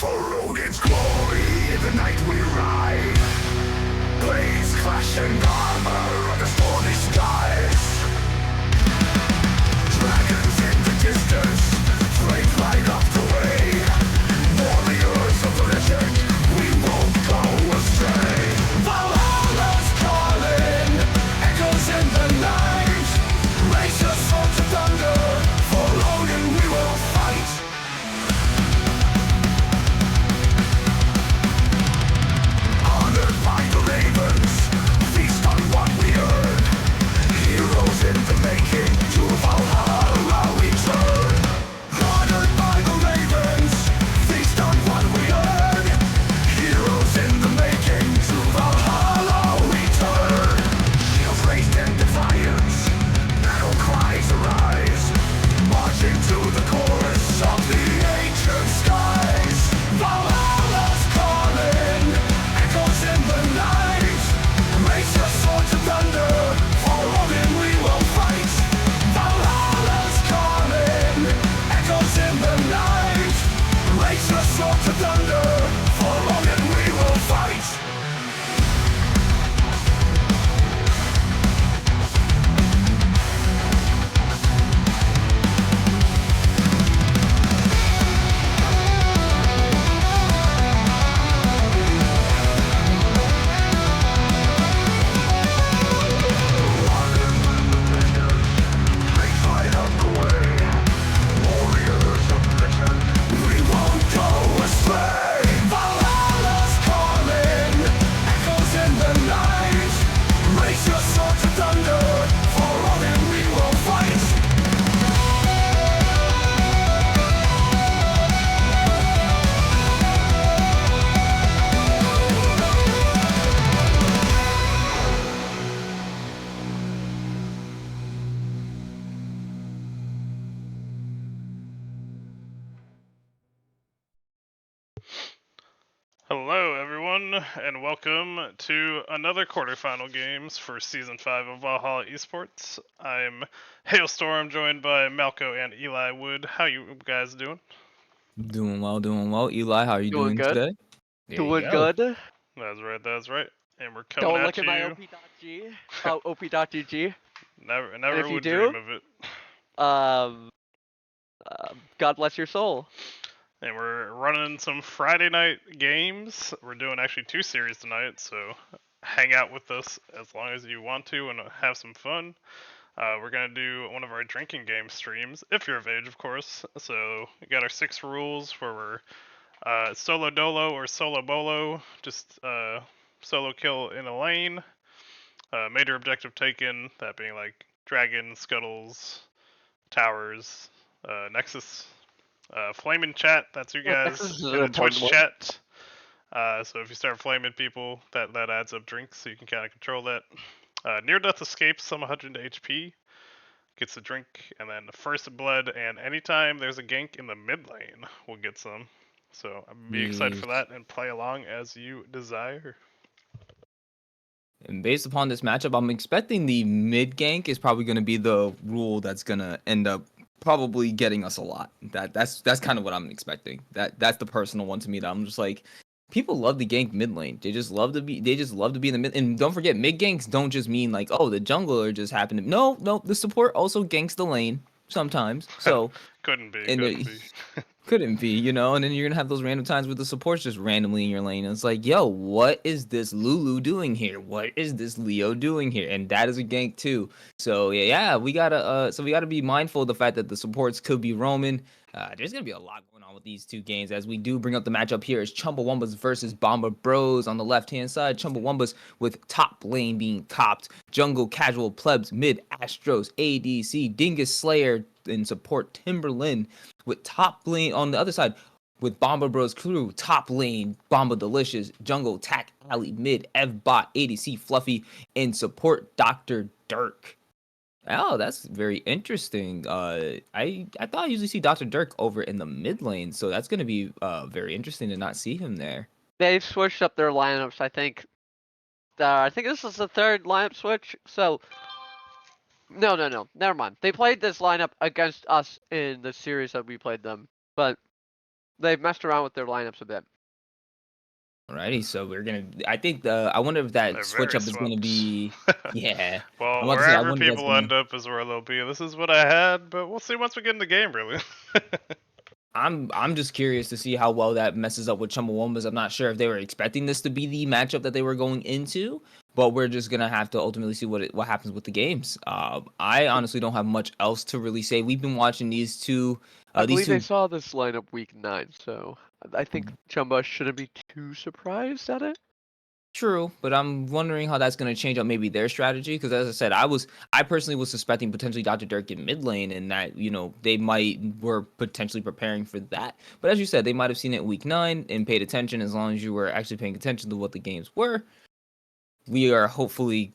Its glory in the night we ride. Blades clashing armor on the stormy skies. Dragons in the distance, flames light up the way. Warriors of the legend, we won't go astray. Valhalla's calling, echoes in the night. Raise your sword to thunder, for Odin we will fight. Honored by the ravens, feast on what we earn. Heroes in the making, to Valhalla we turn. Honored by the ravens, feast on what we earn. Heroes in the making, to Valhalla we turn. Shields raised in defiance, battle cries arise. Marching to the chorus of the ancient skies. Valhalla's calling, echoes in the night. Raise your sword to thunder, for Odin we will fight. Valhalla's calling, echoes in the night. Raise your sword to thunder, for Odin we will fight. Hello, everyone, and welcome to another quarterfinal games for Season 5 of Valhalla Esports. I'm Hailstorm, joined by Malco and Eli Wood. How you guys doing? Doing well, doing well. Eli, how are you Doing doing good. today? There you Doing go. good. That's right. And we're coming Don't at look at my you. op.g. op.gg. Never if you would do, dream of it. Um, God bless your soul. And we're running some Friday night games. We're doing actually 2 series tonight, so hang out with us as long as you want to and have some fun. We're gonna do one of our drinking game streams, if you're of age, of course. So we got our 6 rules where we're solo dolo or solo bolo, just solo kill in a lane. Major objective taken, that being like dragons, scuttles, towers, Nexus. Flaming chat, that's you guys Nexus is in an the important Twitch one. chat. So if you start flaming people, that adds up drinks, so you can kind of control that. Near death escapes, some 100 HP, gets a drink, and then first blood, and anytime there's a gank in the mid lane, we'll get some. So I'm be excited for that and play along as you desire. And based upon this matchup, I'm expecting the mid gank is probably going to be the rule that's going to end up probably getting us a lot. That's kind of what I'm expecting. That's the personal one to me that I'm just like, people love to gank mid lane. They just love to be in the mid. And don't forget, mid ganks don't just mean like, oh, the jungler just happened to. No, the support also ganks the lane sometimes. So couldn't be. couldn't be, you know, and then you're gonna have those random times where the support's just randomly in your lane, and it's like, yo, what is this Lulu doing here? What is this Leo doing here? And that is a gank too. So yeah, we gotta be mindful of the fact that the supports could be roaming. There's gonna be a lot going on with these two games as we do bring up the matchup here is Chumbawumbas versus Bomba Bros on the left hand side. Chumbawumbas with top lane being topped, jungle casual plebs, mid Astros, ADC, Dingus Slayer, and support Timberland with top lane on the other side with Bomba Bros crew, top lane, Bomba Delicious, jungle, Tack Alley, mid, Evbot, ADC, Fluffy, and support Dr. Dirk. Oh, that's very interesting. I thought I usually see Dr. Dirk over in the mid lane, so that's gonna be very interesting to not see him there. They've switched up their lineups. I think this is the third lineup switch. So no, never mind. They played this lineup against us in the series that we played them, but they've messed around with their lineups a bit. Alrighty, so we're gonna. I think I wonder if that They're switch very up is gonna swaps. be. Yeah, I'm Well, about to say. I wherever wonder if that's people gonna. end up is where they'll be. This is what I had, but we'll see once we get in the game, really. I'm just curious to see how well that messes up with Chumbawumbas. I'm not sure if they were expecting this to be the matchup that they were going into, but we're just gonna have to ultimately see what happens with the games. I honestly don't have much else to really say. We've been watching these two. I These believe they two. saw this lineup week 9, so I think Chumba shouldn't be too surprised at it. True, but I'm wondering how that's going to change up maybe their strategy. Because as I said, I personally was suspecting potentially Dr. Dirk in mid lane, and that they were potentially preparing for that. But as you said, they might have seen it in week 9 and paid attention. As long as you were actually paying attention to what the games were, we are hopefully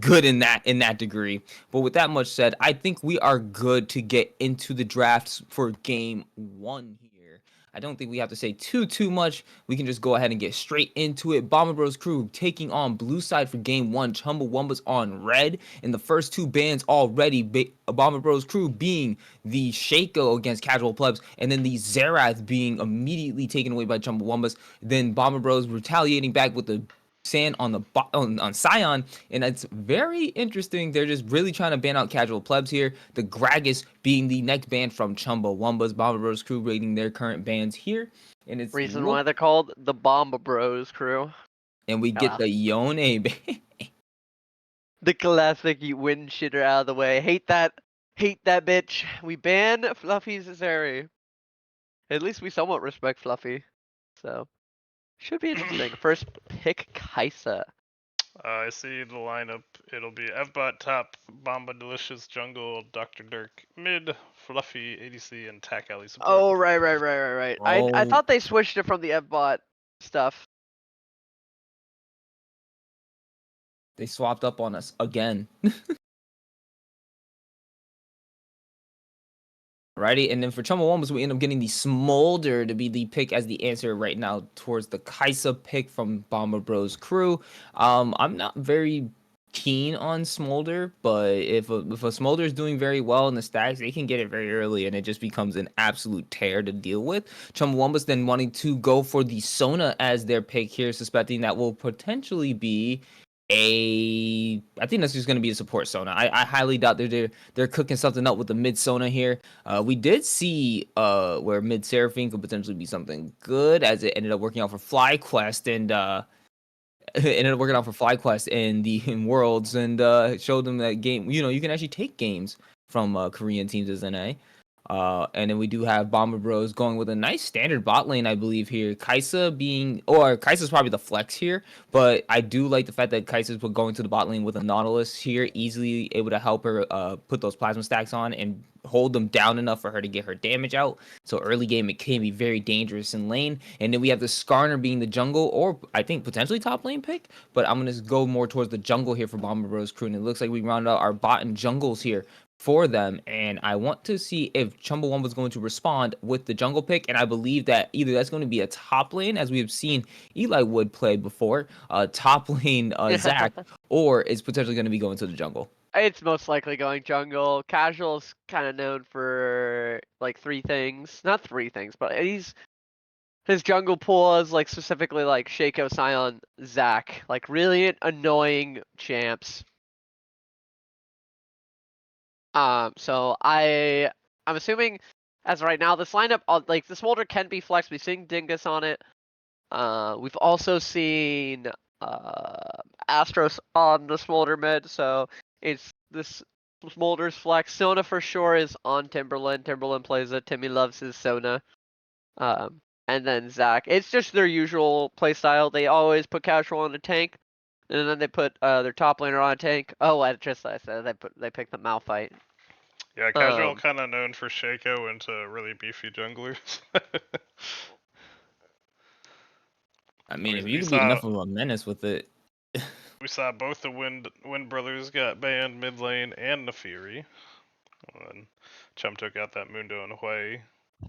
good in that degree. But with that much said, I think we are good to get into the drafts for game 1 here. I don't think we have to say too much. We can just go ahead and get straight into it. Bomba Bros crew taking on blue side for game 1. Chumbawumbas on red. And the first 2 bans already, Bomba Bros crew being the Shaco against Casual Plebs, and then the Zerath being immediately taken away by Chumbawumbas. Then Bomba Bros retaliating back with the sand on the on Scion, and it's very interesting. They're just really trying to ban out Casual Plebs here. The Gragas being the next ban from Chumbawumbas. Bomba Bros crew rating their current bans here, and it's Reason why they're called the Bomba Bros crew. and we get the Yone ban. The classic you win shitter out of the way. Hate that bitch. We ban Fluffy Zeri. At least we somewhat respect Fluffy. So should be interesting. First pick Kaisa. I see the lineup. It'll be Fbot top, Bomba Delicious jungle, Dr. Dirk mid, Fluffy ADC, and Tack Alley support. Oh right. I Oh, thought they switched it from the Fbot stuff. they swapped up on us again. Righty, and then for Chumbawumbas, we end up getting the Smolder to be the pick as the answer right now towards the Kaisa pick from Bomber Bros crew. I'm not very keen on Smolder, but if a Smolder is doing very well in the stacks, they can get it very early, and it just becomes an absolute tear to deal with. Chumbawumbas then wanting to go for the Sona as their pick here, suspecting that will potentially be I think that's just going to be a support Sona. I highly doubt they're cooking something up with the mid Sona here. We did see where mid Seraphine could potentially be something good, as it ended up working out for FlyQuest, and it ended up working out for FlyQuest in Worlds, and showed them that game. You can actually take games from Korean teams as NA. And then we do have Bomber Bros going with a nice standard bot lane, I believe here. Kaisa's probably the flex here, but I do like the fact that Kaisa's going to the bot lane with a Nautilus here, easily able to help her put those plasma stacks on and hold them down enough for her to get her damage out. So early game, it can be very dangerous in lane. And then we have the Skarner being the jungle, or I think potentially top lane pick, but I'm going to go more towards the jungle here for Bomber Bros crew. And it looks like we rounded out our bot and jungles here for them, and I want to see if Chumbawamba is going to respond with the jungle pick, and I believe that either that's going to be a top lane, as we have seen Eli Wood play before, top lane Zach, or is potentially going to be going to the jungle. It's most likely going jungle. Casual's kind of known for like 3 things. Not 3 things, but his jungle pool is like specifically like Shaco, Scion, Zach. Like really annoying champs. So I'm assuming as of right now, this lineup, like the Smolder can be flexed. We've seen Dingus on it. We've also seen Astros on the Smolder mid, so it's this Smolder's flex. Sona for sure is on Timberland. Timberland plays it. Timmy loves his Sona. And then Zach. It's just their usual playstyle. They always put casual on a tank, and then they put their top laner on a tank. Oh, I said they picked the Malphite. Yeah, Casual kind of known for Shaco into really beefy junglers. I mean, if you can be enough of a menace with it. We saw both the Wind brothers got banned mid lane and the Fury. And Chum took out that Mundo and Hui. A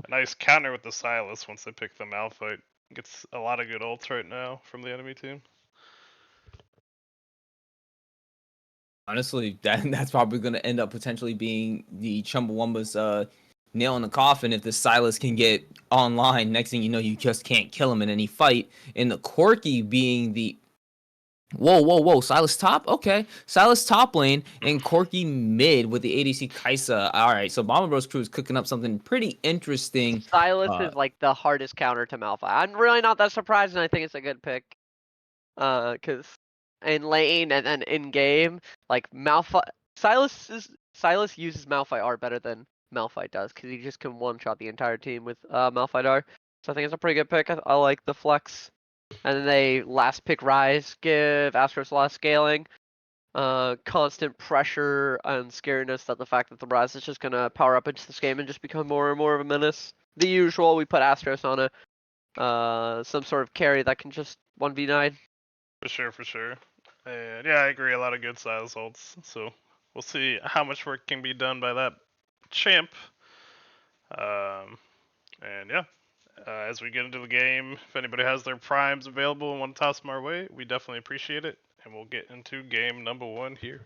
nice counter with the Silas once they pick the Malphite. Gets a lot of good ults right now from the enemy team. Honestly, that's probably going to end up potentially being the Chumbawamba's nail in the coffin if the Silas can get online. Next thing you know, you just can't kill him in any fight. And the Corky being the whoa, Silas top? Okay. Silas top lane and Corky mid with the ADC Kaisa. Alright, so Bomba Bros crew is cooking up something pretty interesting. Silas is like the hardest counter to Malphite. I'm really not that surprised, and I think it's a good pick. Because in lane and then in game, like Silas uses Malphite R better than Malphite does, because he just can one shot the entire team with Malphite R. So I think it's a pretty good pick. I like the flex. And then they last pick Rise, give Astros a lot of scaling, constant pressure and scariness that the fact that the Rise is just gonna power up into this game and just become more and more of a menace. The usual, we put Astros on a some sort of carry that can just 1v9. For sure. And yeah, I agree. A lot of good Silas ults. So we'll see how much work can be done by that champ. And yeah, as we get into the game, if anybody has their primes available and want to toss them our way, we definitely appreciate it. And we'll get into game number 1 here.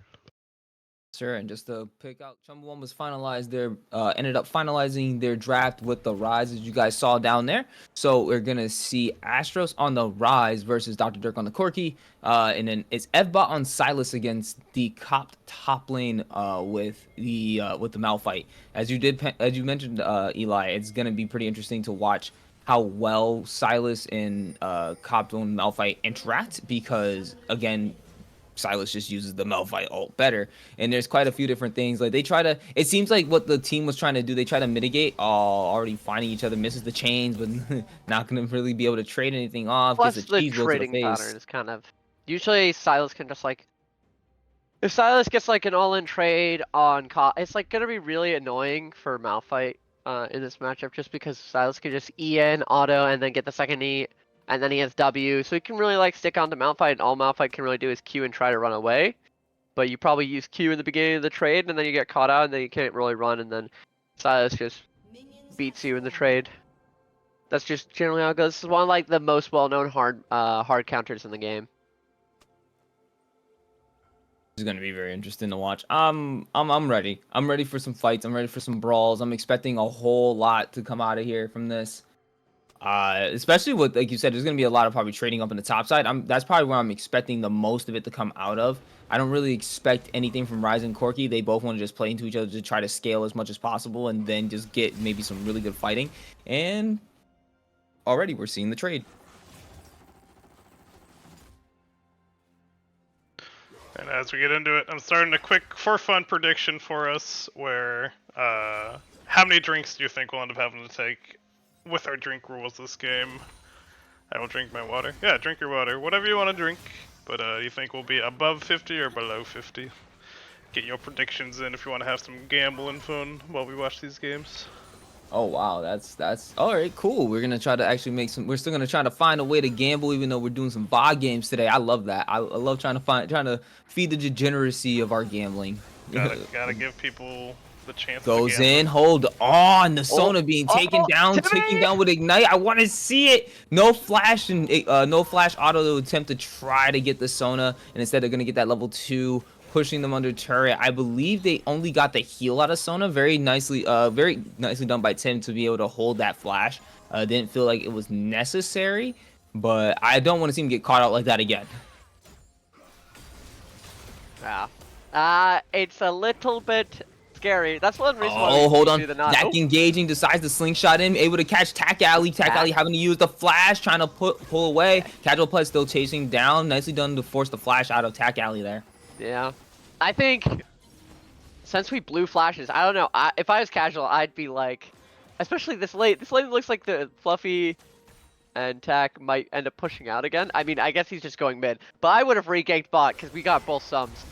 Sure, and just to pick out, Chumbawumbas finalized their ended up finalizing their draft with the Rise, as you guys saw down there. So we're gonna see Astros on the Rise versus Dr. Dirk on the Corky, and then it's Evbot on Silas against the Copt top lane with the Malphite. As you mentioned, Eli, it's gonna be pretty interesting to watch how well Silas and Copt on Malphite interact, because again, Silas just uses the Malphite ult better. And there's quite a few different things. Like, they try to, it seems like what the team was trying to do, they try to mitigate already finding each other, misses the chains, but not going to really be able to trade anything off. Plus, Gets a the cheese wheel to the trading face. pattern is kind of... Usually, Silas can just, like... If Silas gets, like, an all-in trade on... It's, like, going to be really annoying for Malphite in this matchup, just because Silas can just E in, auto, and then get the second E, and then he has W, so he can really, like, stick on to Malphite, and all Malphite can really do is Q and try to run away. But you probably use Q in the beginning of the trade, and then you get caught out, and then you can't really run, and then Silas just beats you in the trade. That's just generally how it goes. This is one of, like, the most well-known hard counters in the game. It's going to be very interesting to watch. I'm ready. I'm ready for some fights. I'm ready for some brawls. I'm expecting a whole lot to come out of here from this. Especially with, like you said, there's going to be a lot of probably trading up in the top side. That's probably where I'm expecting the most of it to come out of. I don't really expect anything from Rise and Corky. They both want to just play into each other to try to scale as much as possible and then just get maybe some really good fighting. And already we're seeing the trade. And as we get into it, I'm starting a quick for fun prediction for us where how many drinks do you think we'll end up having to take with our drink rules this game? I will drink my water. Yeah, drink your water. Whatever you want to drink. But you think we'll be above 50 or below 50? Get your predictions in if you want to have some gambling fun while we watch these games. Oh wow, that's all right, cool. We're gonna try to actually make some. We're still gonna try to find a way to gamble, even though we're doing some VOD games today. I love that. I love trying to feed the degeneracy of our gambling. Gotta give people the chance. Goes to in, hold on. The Sona being taken down, ticking down with Ignite. I want to see it. No flash and no flash auto to attempt to try to get the Sona, and instead they're gonna get that level 2. Pushing them under turret. I believe they only got the heal out of Sona. Very nicely done by Tim to be able to hold that flash. Didn't feel like it was necessary, but I don't want to see him get caught out like that again. Yeah. It's a little bit scary. That's one reason why hold on. Dak engaging, decides to slingshot him, able to catch Tac Alley. Tac Alley having to use the flash, trying to pull away. Casual Plus still chasing down. Nicely done to force the flash out of Tac Alley there. Yeah. I think since we blew flashes, I don't know. If I was casual, I'd be like, especially this late. This late looks like the Fluffy and Tac might end up pushing out again. I mean, I guess he's just going mid. But I would have re-ganked bot because we got both sums.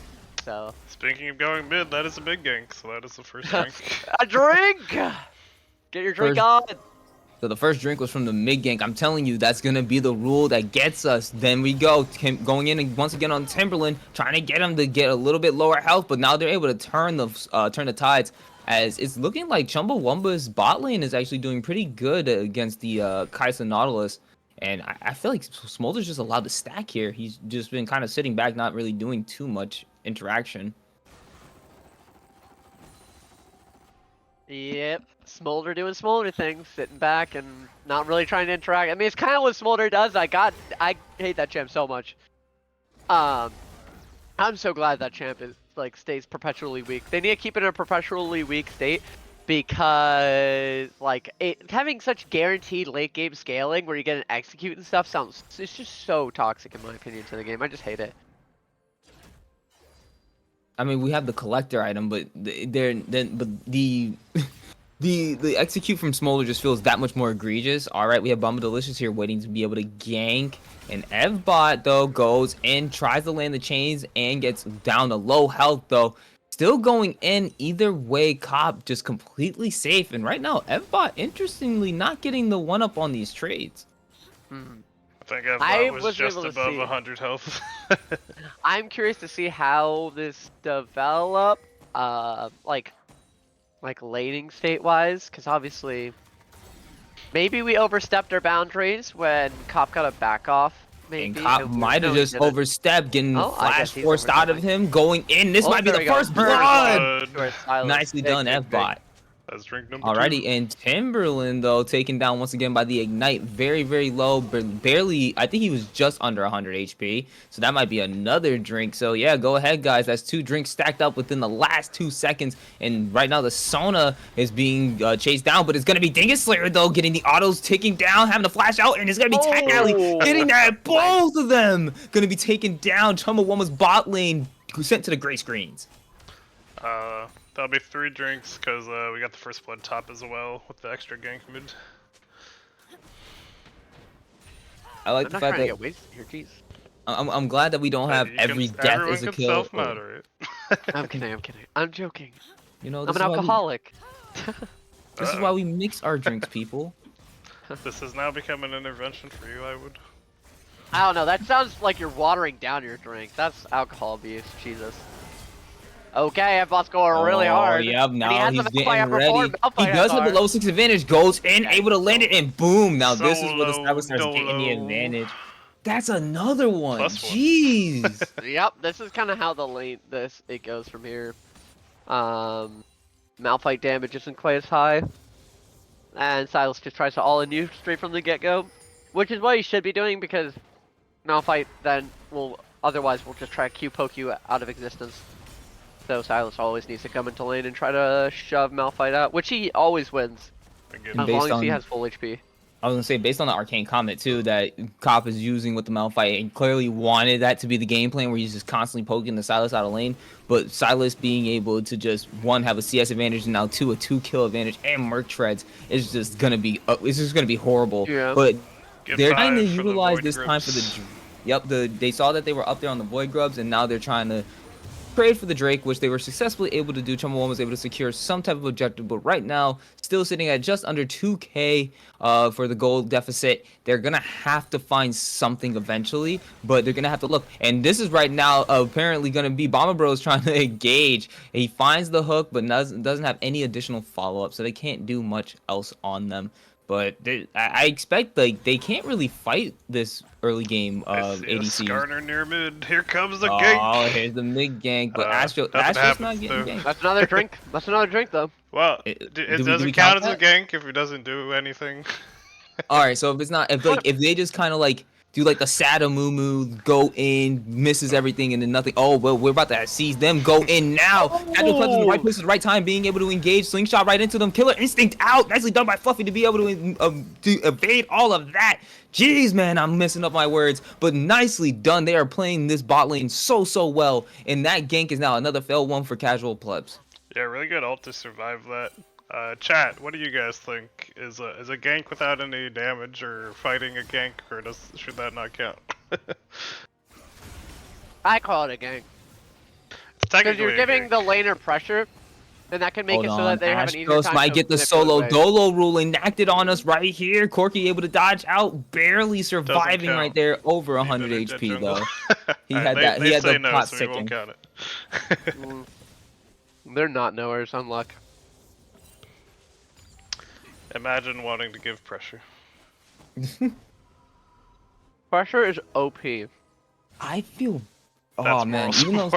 So. Speaking of going mid, that is a big gank. So that is the first drink. A drink. Get your drink on. So the first drink was from the mid gank. I'm telling you, that's going to be the rule that gets us. Then we go. Going in and once again on Timberland, trying to get him to get a little bit lower health. But now they're able to turn the tides. As it's looking like Chumbawumba's bot lane is actually doing pretty good against the Kaisa Nautilus. And I feel like Smolder's just allowed to stack here. He's just been kind of sitting back, not really doing too much interaction. Yep, Smolder doing Smolder things, sitting back and not really trying to interact. I mean, it's kind of what Smolder does. I hate that champ so much. I'm so glad that champ is like stays perpetually weak. They need to keep it in a perpetually weak state because like having such guaranteed late game scaling where you get an execute and stuff it's just so toxic in my opinion to the game. I just hate it. I mean, we have the collector item, but the the execute from Smolder just feels that much more egregious. All right, we have Bomba Delicious here waiting to be able to gank, and Evbot though goes in, tries to land the chains and gets down to low health though. Still going in either way. Cop just completely safe, and right now Evbot interestingly not getting the one up on these trades. I think Evbot was just above 100 health. I'm curious to see how this develop, like laning state wise, because obviously maybe we overstepped our boundaries when Cop got a back off. Maybe. And Cop might have just overstepped, getting the flash forced out of him, going in. This might be the first blood. Nicely done, F-Bot. That's drink number Alrighty, 2. and Timberland though taken down once again by the Ignite, very very low, but barely. I think he was just under 100 HP, so that might be another drink. So yeah, go ahead guys, that's 2 drinks stacked up within the last 2 seconds, and right now the Sona is being chased down, but it's gonna be Dingus Slayer though getting the autos ticking down, having to flash out, and it's gonna be Tech Alley getting that. Both of them gonna be taken down. Chumbawumbas bot lane sent to the gray screens. That'll be 3 drinks because we got the first blood top as well with the extra gank mid. I like the fact that get wasted here, jeez. I'm glad that we don't have every death as a kill. I'm kidding. I'm joking. You know, I'm an alcoholic. This is why we mix our drinks, people. This has now become an intervention for you, I would. I don't know. That sounds like you're watering down your drink. That's alcohol abuse. Jesus. Okay, F-Bot's going really hard. Yep, now he's getting ready. He does have the low 6 advantage, goes in, able to land it, and boom! Now this is where the Cyber starts getting the advantage. That's another one. Jeez. Yep, this is kind of how the lane it goes from here. Malphite damage isn't quite as high, and Silas just tries to all-in you straight from the get-go, which is what he should be doing because Malphite then will just try to Q-poke you out of existence. So Silas always needs to come into lane and try to shove Malphite out, which he always wins, as long as he has full HP. I was gonna say, based on the arcane comment too, that Cop is using with the Malphite, and clearly wanted that to be the game plan where he's just constantly poking the Silas out of lane. But Silas being able to just, 1, have a CS advantage, and now 2, a 2-kill advantage, and Merc Treads is just gonna be, horrible. Yeah. But they're trying to utilize this time for the, they saw that they were up there on the Void Grubs, and now they're trying to trade for the Drake, which they were successfully able to do. Chumbawumbas was able to secure some type of objective, but right now, still sitting at just under 2k for the gold deficit. They're going to have to find something eventually, but they're going to have to look. And this is right now apparently going to be Bomba Bros trying to engage. He finds the hook, but doesn't have any additional follow-up, so they can't do much else on them. But I expect they can't really fight this early game of ADC. Skarner near mid. Here comes the gank. Oh, here's the mid gank, but Astro's not getting ganked. That's another drink. That's another drink though. Well, it doesn't count as a gank if he doesn't do anything. All right, so if they just kind of like do like the Sadamumu, go in, misses everything, and then nothing. Oh, well, we're about to seize them. Go in now. Agile Clutch in the right place at the right time, being able to engage, slingshot right into them. Killer Instinct out. Nicely done by Fluffy to be able to evade all of that. Jeez, man, I'm messing up my words, but nicely done. They are playing this bot lane so well, and that gank is now another failed one for casual plebs. Yeah, really good ult to survive that. Chat, what do you guys think? Is a gank without any damage or fighting a gank, or should that not count? I call it a gank. Because you're giving the laner pressure, and that can make it so that they have an easier time. Might get the solo dolo rule enacted on us right here. Corki able to dodge out, barely surviving right there, over 100 HP though. He had that. He had the pot second. They're not knowers, unluck. Imagine wanting to give pressure. Pressure is OP. I feel. That's Oh man, even though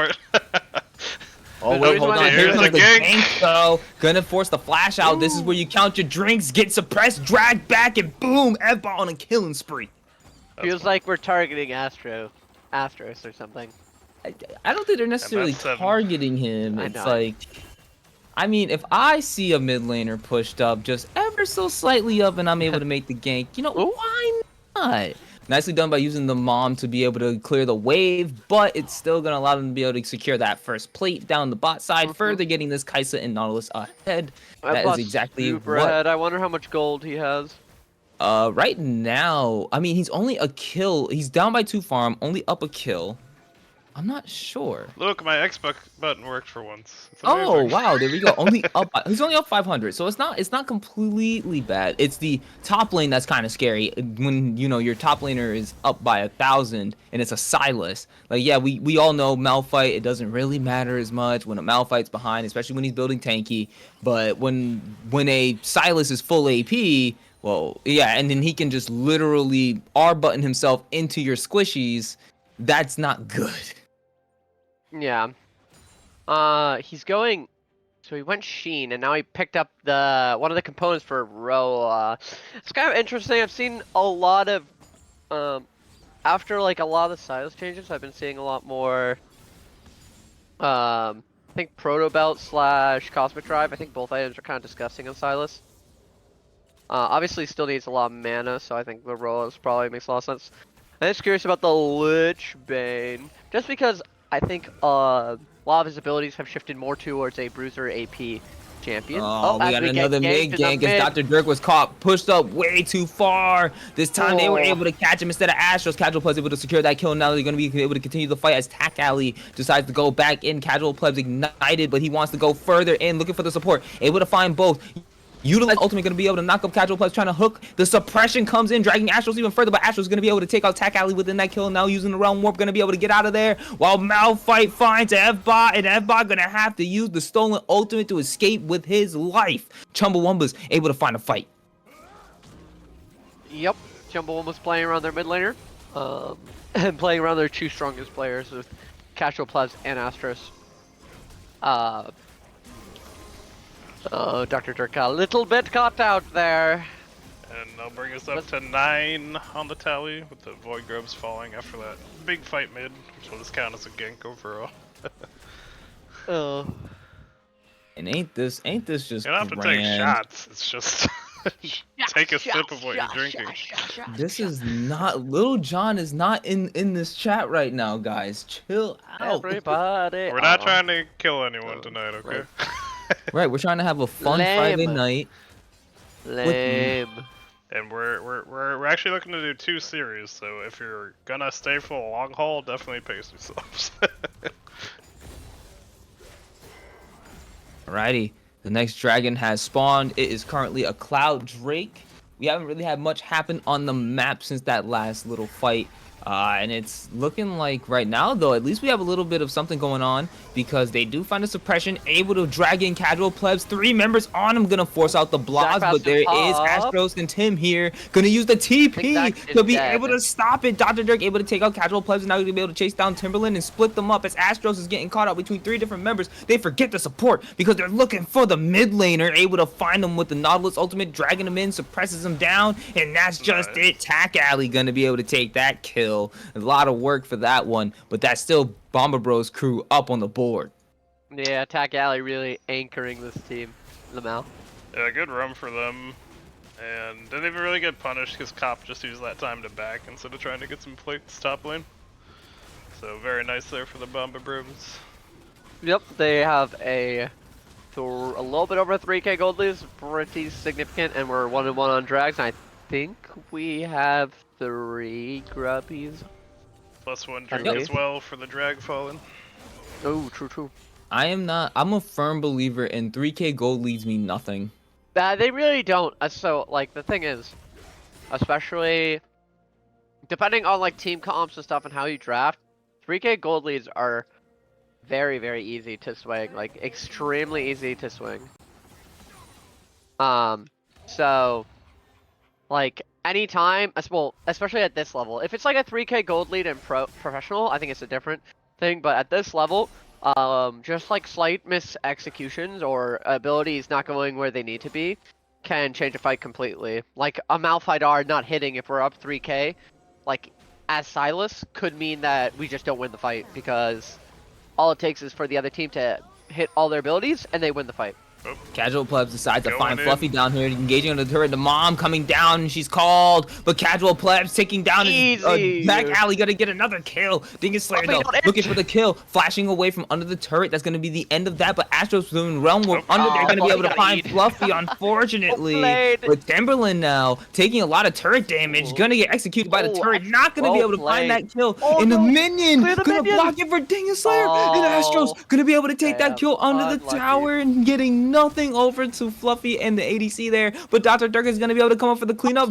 Oh There's wait, reason hold why on. they Here Here's comes the the gank. gank though. Gonna force the flash out. This is where you count your drinks, get suppressed, drag back, and boom, F-ball on a killing spree. Feels like we're targeting Astros or something. I don't think they're necessarily that's 7. targeting him. I It's know. like, I mean, if I see a mid laner pushed up just ever so slightly up and I'm able to make the gank, you know, Ooh. why not? Nicely done by using the mom to be able to clear the wave, but it's still going to allow them to be able to secure that first plate down the bot side, further getting this Kaisa and Nautilus ahead. That is exactly super what ahead. I wonder how much gold he has. right now, I mean, he's only a kill. He's down by 2 farm, only up a kill. I'm not sure. Look, my X button worked for once. It's Oh amazing. wow, there we go. Only up. He's only up 500, so it's not completely bad. It's the top lane that's kind of scary when you know your top laner is up by 1,000 and it's a Silas. Like yeah, we all know Malphite. It doesn't really matter as much when a Malphite's behind, especially when he's building tanky. But when a Silas is full AP, well yeah, and then he can just literally R button himself into your squishies. That's not good. Yeah. He's going. So he went Sheen, and now he picked up one of the components for Roa. It's kind of interesting. I've seen a lot of after like a lot of the Silas changes, I've been seeing a lot more. I think Proto Belt / Cosmic Drive. I think both items are kind of disgusting on Silas. Obviously, still needs a lot of mana, so I think the Roa probably makes a lot of sense. I'm just curious about the Lich Bane, just because I think a lot of his abilities have shifted more towards a bruiser AP champion. Oh, we as got get another ganked mid in the gank as Dr. Dirk was caught, pushed up way too far. This time they were Oh. able to catch him instead of Astros. Casual Plebs able to secure that kill. Now they're going to be able to continue the fight as Tack Alley decides to go back in. Casual Plebs ignited, but he wants to go further in, looking for the support. Able to find both. Utilize ultimate going to be able to knock up Casual Plus, trying to hook. The suppression comes in, dragging Astros even further, but Astros going to be able to take out Tack Alley within that kill. Now using the Realm Warp, going to be able to get out of there, while Malphite finds F-Bot, and F-Bot going to have to use the stolen ultimate to escape with his life. Chumbawumbas able to find a fight. Yep, Chumbawumbas playing around their mid laner, and playing around their 2 strongest players with Casual Plus and Astros. Oh, Dr. Dirk got a little bit caught out there. And they'll bring us up to 9 on the tally, with the Void Grubs falling after that big fight mid, which will just count as a gank overall. Oh. And ain't this just You don't have to take shots, it's just take a sip of what you're drinking. This is not, Little John is not in this chat right now, guys. Chill out. Everybody. We're not trying to kill anyone tonight, okay? Right, we're trying to have a fun Friday Lame. night. Lame. And we're actually looking to do 2 series, so if you're gonna stay for the long haul, definitely pace yourselves. Alrighty, the next dragon has spawned. It is currently a Cloud Drake. We haven't really had much happen on the map since that last little fight. And it's looking like right now, though, at least we have a little bit of something going on because they do find a suppression, able to drag in Casual Plebs. 3 members on him, gonna force out the blocks, but there is Astros and Tim here, gonna use the TP to be able to stop it. Dr. Dirk able to take out Casual Plebs, and now he's gonna be able to chase down Timberland and split them up as Astros is getting caught out between 3 different members. They forget the support because they're looking for the mid laner, able to find them with the Nautilus ultimate, dragging them in, suppresses them down, and that's just it. Tack Alley gonna be able to take that kill. A lot of work for that one, but that's still Bomba Bros crew up on the board. Yeah, Tack Alley really anchoring this team. Lamau. Yeah, good run for them. And didn't even really get punished because Cop just used that time to back instead of trying to get some plates top lane. So very nice there for the Bomba Bros. Yep, they have a little bit over 3k gold leads, pretty significant, and we're 1-1 on drags. And I think we have 3 grubbies. +1 drink as well for the drag fallen. Oh, true. I'm a firm believer in 3k gold leads mean nothing. They really don't. So, like, the thing is, especially depending on, like, team comps and stuff and how you draft, 3k gold leads are very, very easy to swing. Like, extremely easy to swing. So, like, anytime, well, especially at this level, if it's like a 3k gold lead in professional, I think it's a different thing, but at this level, just like slight mis-executions or abilities not going where they need to be can change a fight completely. Like a Malphite R not hitting if we're up 3k, like as Silas, could mean that we just don't win the fight because all it takes is for the other team to hit all their abilities and they win the fight. Casual Plebs decides to Going find in. Fluffy down here, engaging on the turret. The mom coming down, and she's called. But Casual Plebs taking down his Easy. back alley, gonna get another kill. Dingus Slayer Fluffy, though, don't looking itch. for the kill, flashing away from under the turret. That's gonna be the end of that. But Astros doing Realm Warp Oh. under. They're gonna be Fluffy able to got find eat. Fluffy, unfortunately. played. But Timberland now taking a lot of turret damage, gonna get executed by the Oh, turret. Not gonna be well able to find played. that kill. Oh, And the no. minion Clear the gonna minion. block it for Dingus Slayer. And Oh. Astros gonna be able to take that Damn, kill under the unlucky. tower and getting nothing over to Fluffy and the ADC there. But Dr. Dirk is going to be able to come up for the cleanup.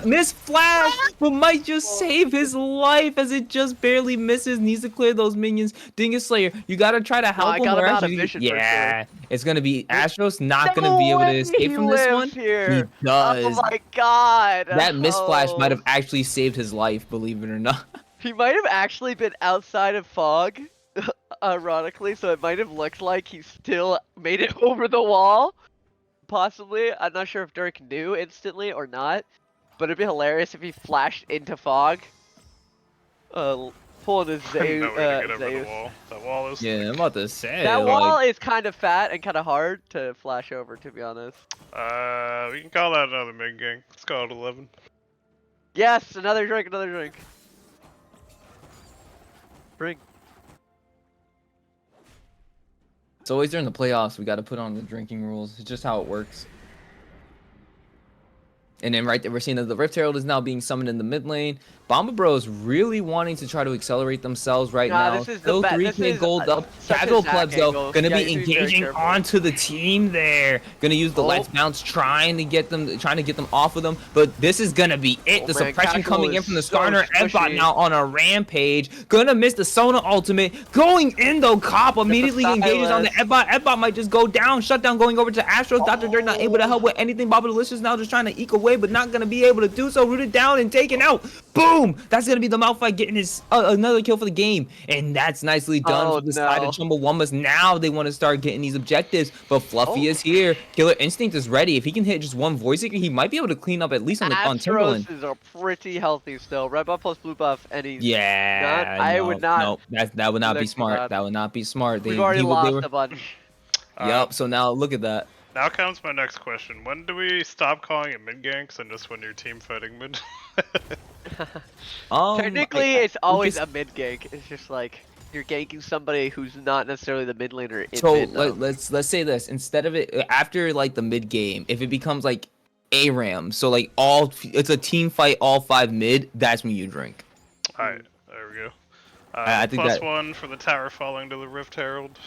Miss Flash, but might just save his life as it just barely misses. Needs to clear those minions. Dingus Slayer, you got to try to help I him. got him or out of actually- vision for yeah, it's going to be Astros not No going to be able to way escape he from this one. lives Here. He does. Oh my god. That Miss Flash Oh. might have actually saved his life, believe it or not. He might have actually been outside of fog, ironically, so it might have looked like he still made it over the wall. Possibly. I'm not sure if Dirk knew instantly or not, but it'd be hilarious if he flashed into fog. Pulling his No way to get over the Zeus. wall. That wall is. Yeah, I'm about to say. That like, wall is kind of fat and kind of hard to flash over, to be honest. We can call that another mid gang. Let's call it 11. Yes, another drink, another drink. Drink. It's always during the playoffs, we got to put on the drinking rules. It's just how it works. And then right there, we're seeing that the Rift Herald is now being summoned in the mid lane. Bomba Bros really wanting to try to accelerate themselves right Nah, now. this is the Still best. 3K This is, gold up. such a Casual Zac Plebs though, angle. gonna Yeah, be you need to be very engaging careful. onto the team there. Gonna use the Oh. Let's Bounce, trying to get them off of them. But this is gonna be it. Oh, The man, suppression Casual coming in is from the so Skarner F-Bot squishy. now on a rampage. Gonna miss the Sona ultimate. Going in though, Cop immediately engages on the Silas. F-Bot. F-Bot might just go down. Shutdown going over to Astros. Dr. Dirt not able to help with anything. Baba Delicious now just trying to eke away, but not gonna be able to do so. Rooted down and taken out. Boom! That's gonna be the Malphite getting his another kill for the game, and that's nicely done Oh, from the side no. of Chumbawumbas. Now they want to start getting these objectives, but Fluffy is here. Killer Instinct is ready. If he can hit just one Voice Seeker, he might be able to clean up at least on Timberland. Astros is pretty healthy still. Red buff plus blue buff, and he's Yeah, I would not No, that would not be look smart. bad. That would not be smart. We've already they lost were, a bunch. Yup. So now look at that. Now comes my next question. When do we stop calling it mid ganks and just when your team fighting mid? Technically, I- it's always just- a mid gank. It's just like you're ganking somebody who's not necessarily the mid laner. In So mid, though. let's say this, instead of it after like the mid game, if it becomes like ARAM, so like it's a team fight, all 5 mid, that's when you drink. Alright, there we go. I think Plus that- 1 for the tower falling to the Rift Herald.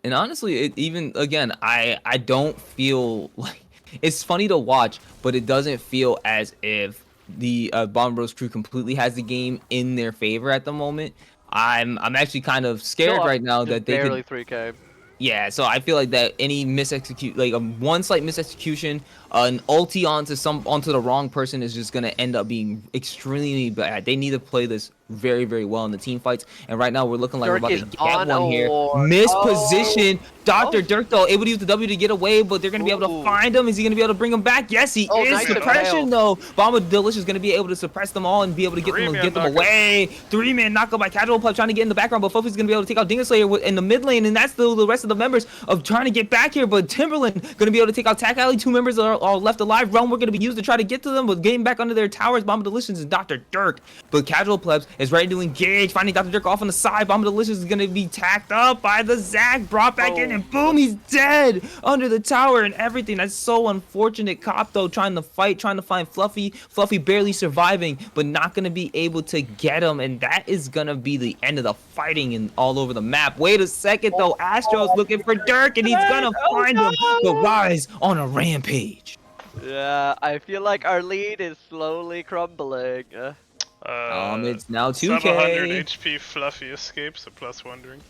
And honestly, it even again, I don't feel like it's funny to watch, but it doesn't feel as if the Bomb Bros crew completely has the game in their favor at the moment. I'm actually kind of scared Still up right now to that they barely could. 3k. Yeah, so I feel like that any one slight misexecution, an ulti onto the wrong person is just gonna end up being extremely bad. They need to play this very, very well in the team fights. And right now we're looking like Dirk we're about is to get on one a here. war. Misposition. Dr. Oh. Dirk though, able to use the W to get away, but they're gonna be able to Ooh. find him. Is he gonna be able to bring him back? Yes, he Oh, is. nice Suppression though. Bomba Delicious is gonna be able to suppress them all and be able to get them Three-man knockup. away. 3-man knockup by Casual Pleb trying to get in the background, but Fluffy's gonna be able to take out Dingus Slayer in the mid lane, and that's the rest of the members of trying to get back here. But Timberland gonna be able to take out Tack Alley. 2 members are left alive. Realm we're gonna be used to try to get to them, but getting back under their towers. Bomba Delicious and Dr. Dirk. But Casual Plebs is ready to engage, finding Dr. Dirk off on the side. Bomba Delicious is gonna be tacked up by the Zac, brought back in, and boom, he's dead under the tower and everything. That's so unfortunate. Cop though trying to fight, trying to find Fluffy. Fluffy barely surviving, but not gonna be able to get him, and that is gonna be the end of the fighting and all over the map. Wait a second though, Astro's looking for Dirk, and he's gonna find him. The Rise on a rampage. Yeah, I feel like our lead is slowly crumbling. It's now 700 2K. HP Fluffy escapes, a +1 drink.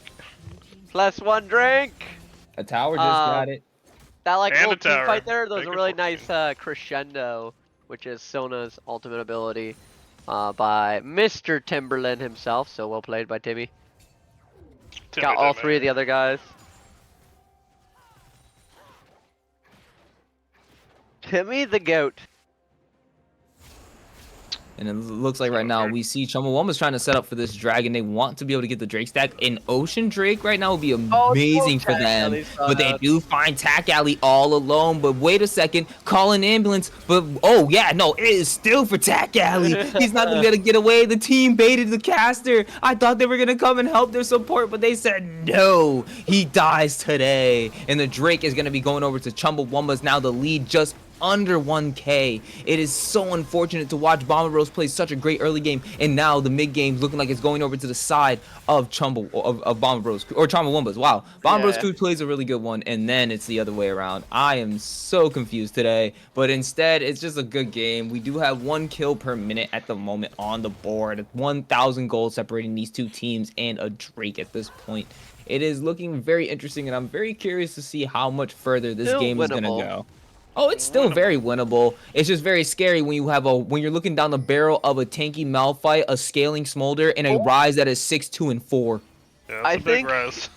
Plus 1 drink. A tower just got it. That like And little a team tower. fight there, there was Take a it really for nice crescendo, which is Sona's ultimate ability. by Mr. Timberland himself. So well played by Timmy. Timmy Got all Timmy. three of the other guys. Timmy the goat. And it looks like right So now weird. we see Chumbawumbas trying to set up for this dragon. They want to be able to get the Drake stack. An Ocean Drake right now would be amazing for them. But they do find Tack Alley all alone. But wait a second, call an ambulance. But oh yeah, no, it is still for Tack Alley. He's not even gonna get away. The team baited the caster. I thought they were gonna come and help their support, but they said no. He dies today. And the Drake is gonna be going over to Chumbawumbas. Now the lead just under 1K. It is so unfortunate to watch Bomba Bros play such a great early game, and now the mid game looking like it's going over to the side of Bomba Bros or Chumbawumbas. Wow, Bomba Bros crew plays a really good one, and then it's the other way around. I am so confused today, but instead it's just a good game. We do have 1 kill per minute at the moment on the board, 1,000 gold separating these two teams, and a Drake at this point. It is looking very interesting, and I'm very curious to see how much further this game is gonna go. Oh, it's still very winnable. It's just very scary when you're looking down the barrel of a tanky Malphite, a scaling Smolder, and a Rise that is 6, 2, and 4. Yeah, that's a big res.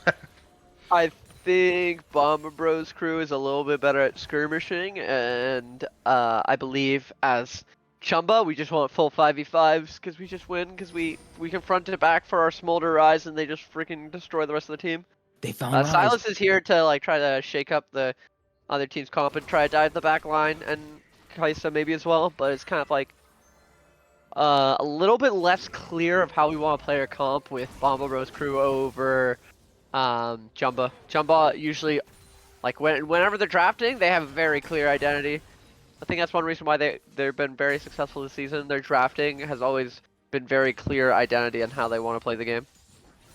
I think Bomba Bros crew is a little bit better at skirmishing, and I believe as Chumba, we just want full 5v5s because we just win because we confront it back for our Smolder Rise and they just freaking destroy the rest of the team. They found Rise. Silas is here to like try to shake up the other team's comp and try to dive the back line, and Kaisa maybe as well, but it's kind of like a little bit less clear of how we want to play our comp with Bomba Bros crew over Jumba. Jumba usually, like whenever they're drafting, they have a very clear identity. I think that's one reason why they've been very successful this season. Their drafting has always been very clear identity on how they want to play the game.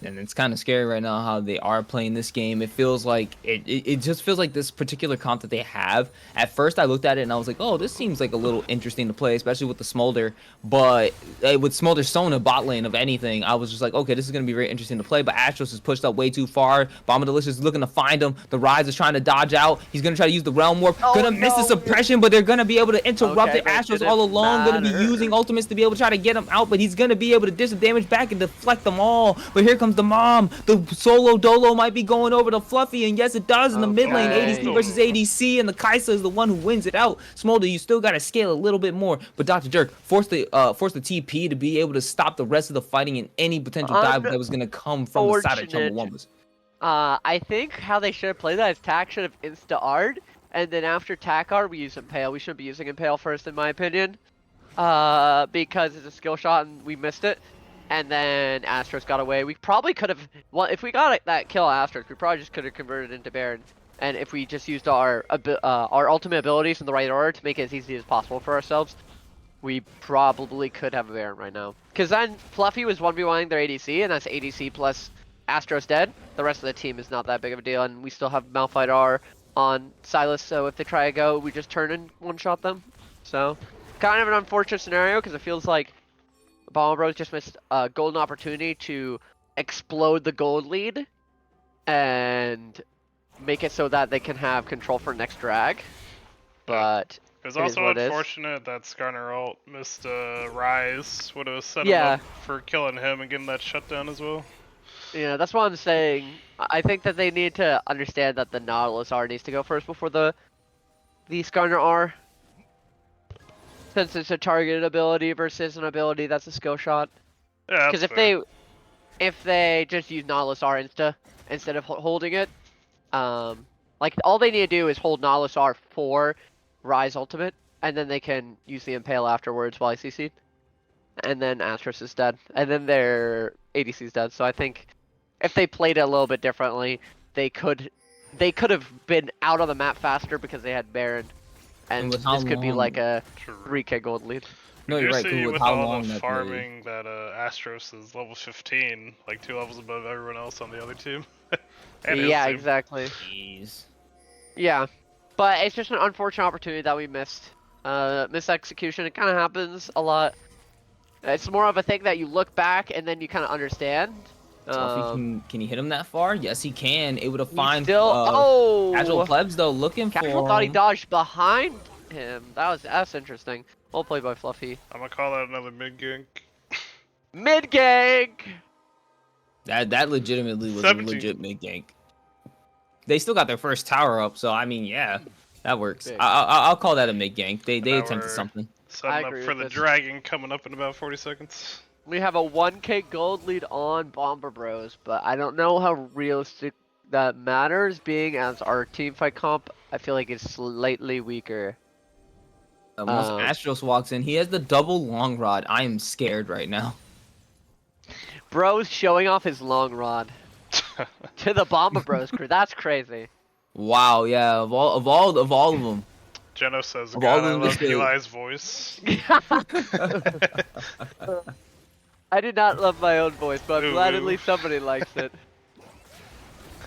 And it's kind of scary right now how they are playing this game. It feels like it just feels like this particular comp that they have. At first, I looked at it and I was like, oh, this seems like a little interesting to play, especially with the Smolder. But with Smolder Sona bot lane of anything, I was just like, okay, this is going to be very interesting to play. But Astros is pushed up way too far. Bomba Delicious is looking to find him. The Rise is trying to dodge out. He's going to try to use the Realm Warp. Gonna miss the suppression, but they're going to be able to interrupt it. Astros all alone. Going to be using ultimates to be able to try to get him out. But he's going to be able to dish the damage back and deflect them all. But here comes the Mom. The solo Dolo might be going over to Fluffy, and yes, it does in the mid lane. ADC versus ADC, and the Kaisa is the one who wins it out. Smolder, you still got to scale a little bit more, but Dr. Jerk forced the TP to be able to stop the rest of the fighting and any potential dive that was going to come from the side of Chumbawumbas. I think how they should have played that is Tack should have insta-R'd, and then after Tack R, we use Impale. We should be using Impale first, in my opinion, because it's a skill shot and we missed it. And then Astros got away. We probably could have, well, if we got that kill Astros, we probably just could have converted into Baron. And if we just used our ultimate abilities in the right order to make it as easy as possible for ourselves, we probably could have a Baron right now. Because then Fluffy was 1v1ing their ADC, and that's ADC plus Astros dead. The rest of the team is not that big of a deal, and we still have Malphite R on Silas, so if they try to go, we just turn and one-shot them. So, kind of an unfortunate scenario, because it feels like Bomba Bros just missed a golden opportunity to explode the gold lead and make it so that they can have control for next drag. But it was also unfortunate that Skarner ult missed Rise. Would have set him up for killing him and getting that shutdown as well. Yeah, that's what I'm saying. I think that they need to understand that the Nautilus R needs to go first before the Skarner R. Since it's a targeted ability versus an ability that's a skill shot. Yeah, because if they just use Nautilus R instead of holding it, like all they need to do is hold Nautilus R for Rise ultimate, and then they can use the Impale afterwards while I CC. And then Astros is dead, and then their ADC is dead. So I think if they played it a little bit differently, they could have been out on the map faster because they had Baron. And this could be like a 3K gold lead. No, you're right. With all the farming that Astros is level 15, like 2 levels above everyone else on the other team. Yeah, exactly. Jeez. Yeah, but it's just an unfortunate opportunity that we missed. Missed execution. It kind of happens a lot. It's more of a thing that you look back and then you kind of understand. Can he hit him that far? Yes, he can. Able to find Agile Plebs though looking for him. Thought he dodged behind him. That's interesting. Well played by Fluffy. I'm gonna call that another mid gank. Mid gank. That legitimately was 17. a legit mid gank. They still got their first tower up, so I mean, yeah, that works. Big. I'll call that a mid gank. They Now attempted we're something. Setting up agree for with the this. dragon coming up in about 40 seconds. We have a 1K gold lead on Bomba Bros, but I don't know how realistic that matters, being as our team fight comp, I feel like it's slightly weaker. Once Astros walks in, he has the double long rod. I am scared right now. Bro's showing off his long rod to the Bomba Bros crew. That's crazy. Wow, yeah, of all of them. Jeno says, Of all God, I them, love Mr. Eli's voice. I do not love my own voice, but I'm Ooh, glad at ooh. least somebody likes it.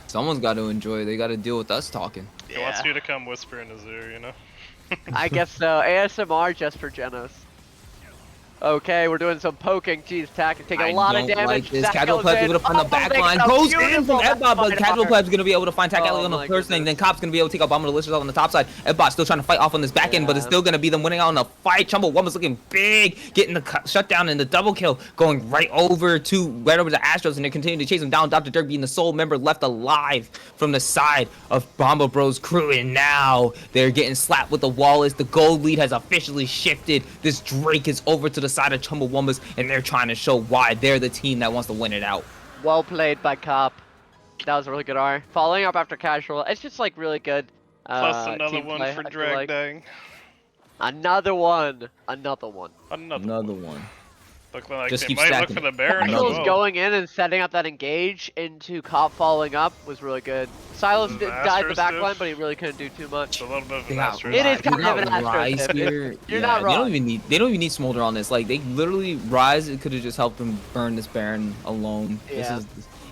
Someone's got to enjoy it. They got to deal with us talking. He wants you to come whisper in his ear, you know? I guess so. ASMR just for Genos. Okay, we're doing some poking. Jeez, Tack taking a lot of damage. Like this. Zach Casual goes Pleb's in. able to find the Oh, back they line. got a Goes in beautiful from Edbot, but back Casual line. Pleb's gonna be able to find Tack Oh Alley on the my first thing. Then goodness. Cop's gonna be able to take out Bomb Delicious on the top side. Edbot still trying to fight off on this back end, but it's Yeah. still gonna be them winning out in the fight. Chumbawumbas looking big, getting the shutdown and the double kill, going right over to the Astros, and they're continuing to chase him down. Dr. Dirk being the sole member left alive from the side of Bomba Bros crew, and now they're getting slapped with the Wallace. The gold lead has officially shifted. This Drake is over to the side of Chumbawumbas, and they're trying to show why they're the team that wants to win it out. Well played by Cop. That was a really good R. Following up after Casual, it's just like really good. Plus another team one play, for I feel drag like. dang. Another one. Another one. Another one. one. Looking like Just they keep might look stacking for the it. Baron as Another Casual's well. going in and setting up that engage into Cop following up was really good. Silas This is did an died the Astros back diff. line, but he really couldn't do too much. It's a little bit of They an got Astros. It is Rise- kind they of got an Astros Rise diff. here. You're Yeah, not They don't wrong. even need Smolder on this. Like they literally Rise. It could have just helped them burn this Baron alone. Yeah.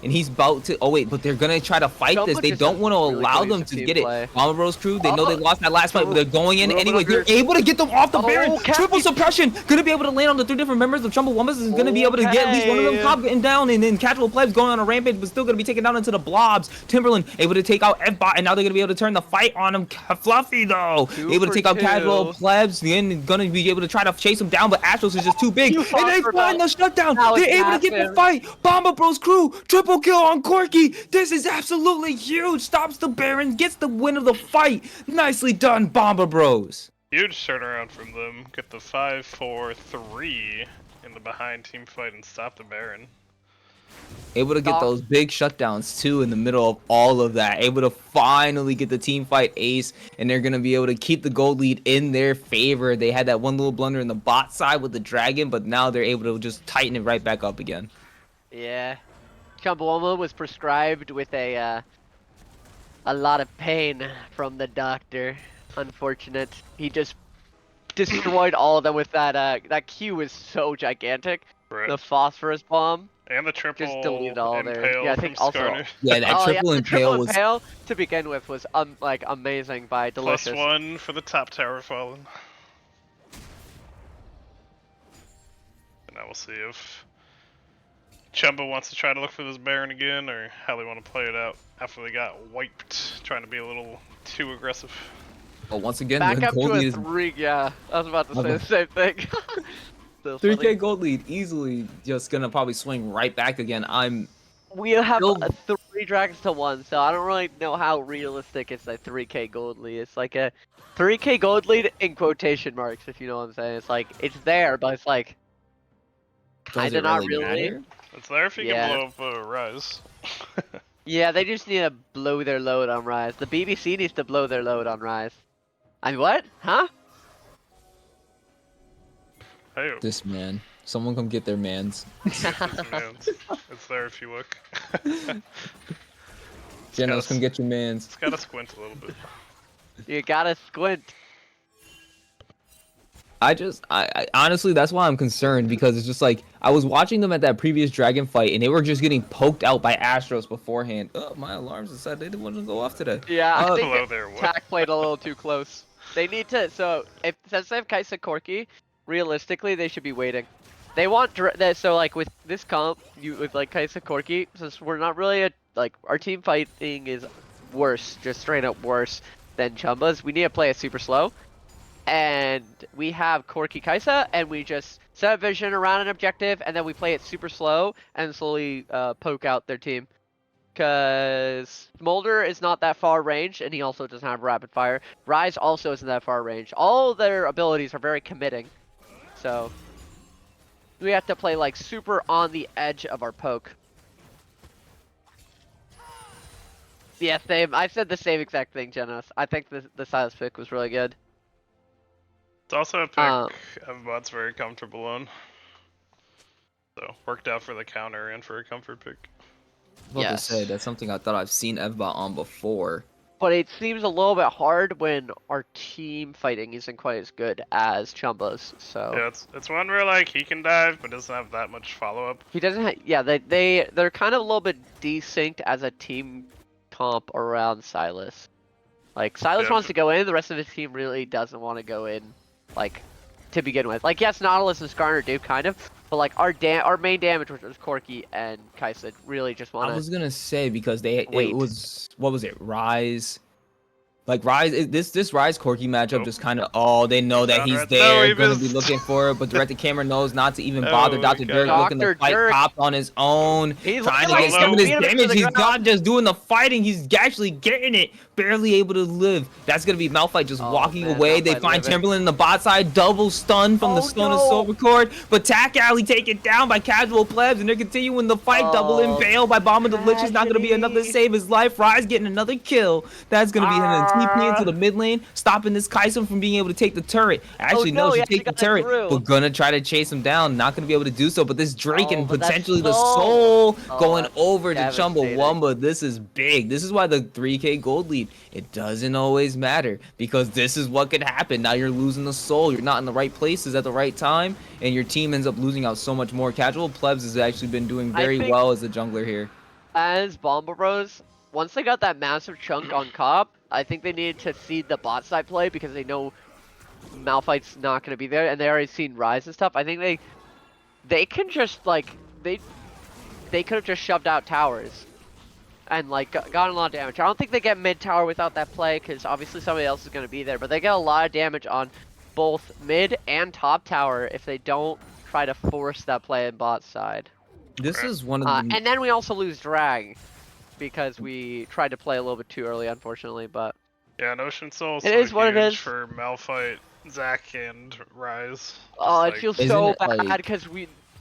And he's about to. Oh wait, but they're gonna try to fight Chumba this. They just don't has want to really allow good them use to of get team it. play. Bomba Bros crew. They know Oh. they lost that last fight, but they're going in Little bit anyway. of They're good. able to get them off the Baron. Okay. Triple suppression. Gonna be able to land on the three different members of Chumbawumbas. Is gonna be able to get at least one of them. Okay. Cobb getting down, and then Casual Plebs going on a rampage, but still gonna be taken down into the blobs. Timberland able to take out Edbot, and now they're gonna be able to turn the fight on him. Fluffy though, Two able to for take out Casual two. Plebs, and gonna be able to try to chase him down, but Astros is just too big, You and they thought find the shutdown. That was They're able to get the massive. fight. Bomba Bros crew triple kill on Corky. This is absolutely huge. Stops the Baron, gets the win of the fight. Nicely done, Bomba Bros. Huge turnaround from them. Get the 5-4-3 in the behind team fight and stop the Baron. Able to get Stop. those big shutdowns too in the middle of all of that. Able to finally get the team fight ace, and they're gonna be able to keep the gold lead in their favor. They had that one little blunder in the bot side with the dragon, but now they're able to just tighten it right back up again. Yeah. Chumbawamba was prescribed with a lot of pain from the doctor. Unfortunate. He just destroyed all of them with that Q was so gigantic. Right. The phosphorus bomb. And the triple Just deleted all their- impale yeah, I think from also- Skarner. Yeah, that Oh, triple yeah, the impale triple was. impale to begin with was like amazing by Delicious. +1 for the top tower fallen. And now we'll see if Chumba wants to try to look for this Baron again, or how they want to play it out after they got wiped, trying to be a little too aggressive. But once again, Back the up gold to lead a is 3. Yeah, I was about to say Okay. the same thing. Still 3K funny. gold lead easily. Just gonna probably swing right back again. We have Still- 3 dragons to 1, so I don't really know how realistic it's a 3K gold lead. It's like a 3K gold lead in quotation marks, if you know what I'm saying. It's like, it's there, but it's like, Does kinda it not really really. matter? It's there if you Yeah. can blow up Rise. Yeah, they just need to blow their load on Rise. The BBC needs to blow their load on Rise. I mean, what? Huh? Hey, This man. Someone come get their mans. it's there if you look. Genos, come get your mans. It's gotta squint a little bit. You gotta squint. I honestly, that's why I'm concerned, because it's just like I was watching them at that previous dragon fight, and they were just getting poked out by Astros beforehand. Oh, my alarms decided they didn't want to go off today. Yeah, I think Hello there, what? Tack played a little too close. They need to, so, since they have Kaisa Corki, realistically, they should be waiting. They want, so like with this comp, with like Kaisa Corki, since we're not really, like, our team fighting is worse, just straight up worse than Chumba's, we need to play it super slow. and we have Corki Kaisa, and we just set up vision around an objective, and then we play it super slow and slowly poke out their team. Because Smolder is not that far range, and he also doesn't have rapid fire. Rise also isn't that far range. All their abilities are very committing, so we have to play like super on the edge of our poke. Yeah, same. I said the same exact thing, Genos. I think the Silas pick was really good. It's also a pick Evbot's very comfortable on. So worked out for the counter and for a comfort pick. I was about to say, that's something I thought I've seen Evbot on before. But it seems a little bit hard when our team fighting isn't quite as good as Chumba's. So yeah, it's one where like he can dive, but doesn't have that much follow up. he doesn't. Yeah, they're kind of a little bit desynced as a team comp around Silas. Like Silas wants to go in, the rest of his team really doesn't want to go in. Like to begin with, like yes, Nautilus and Skarner do kind of, but like our main damage, which was Corki and Kaisa, really just want to. I was gonna say because it was, what was it, Rise? Like Rise, this Rise Corki matchup just kind of, they know that he's there, gonna be looking for it, but Director Camera knows not to even bother. Dr. Dirk looking to fight Pop on his own, trying to get some of this damage. He's not just doing the fighting, he's actually getting it, barely able to live. That's gonna be Malphite just walking away. They find Timberland in the bot side, double stun from the Stone and Soul Record, but Tack Alley taken down by Casual Plebs, and they're continuing the fight. Double impale by Bomba Delicious, not gonna be enough to save his life. Rise getting another kill. That's gonna be him. TP into the mid lane, stopping this Kaisa from being able to take the turret. Actually, no, she take the turret, but gonna try to chase him down. Not gonna be able to do so, but this Drake and potentially the Soul going over to Chumbawumba. This is big. This is why the 3K gold lead, it doesn't always matter, because this is what could happen. Now you're losing the Soul. You're not in the right places at the right time, and your team ends up losing out so much more. Casual Plebs has actually been doing very well as a jungler here. As Bomba Bros, once they got that massive chunk on Cop, I think they needed to seed the bot side play because they know Malphite's not going to be there, and they already seen Rise and stuff. I think they can just like they could have just shoved out towers and like gotten a lot of damage. I don't think they get mid tower without that play because obviously somebody else is going to be there, but they get a lot of damage on both mid and top tower if they don't try to force that play in bot side. This is one of the... and then we also lose drag because we tried to play a little bit too early, unfortunately, but... Yeah, an Ocean Soul it is what it is for Malphite, Zac, and Rise. Oh, it feels so bad because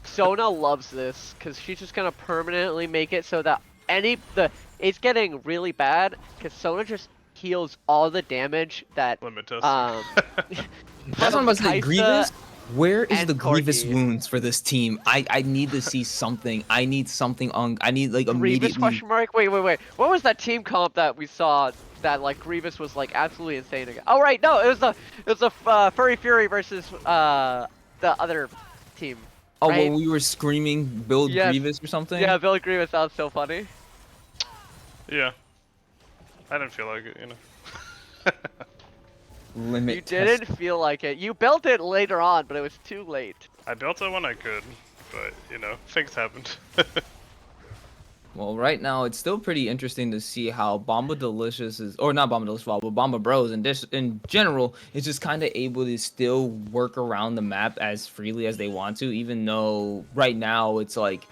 Sona loves this because she's just gonna permanently make it so that it's getting really bad because Sona just heals all the damage that Limitus. That's what I'm about to say. Grievous? Where is the Grievous wounds for this team? I need to see something. I need something on. I need like immediately. Grievous question mark? Wait. What was that team comp that we saw that like Grievous was like absolutely insane again? Oh right, no, it was the Furry Fury versus the other team. Oh, right? When we were screaming build Grievous or something? Yeah, build Grievous sounds so funny. Yeah. I didn't feel like it, you know. You didn't feel like it. You built it later on, but it was too late. I built it when I could, but, you know, things happened. Well, right now, it's still pretty interesting to see how Bomba Delicious is, or not Bomba Delicious, but Bomba Bros in general is just kind of able to still work around the map as freely as they want to, even though right now it's like,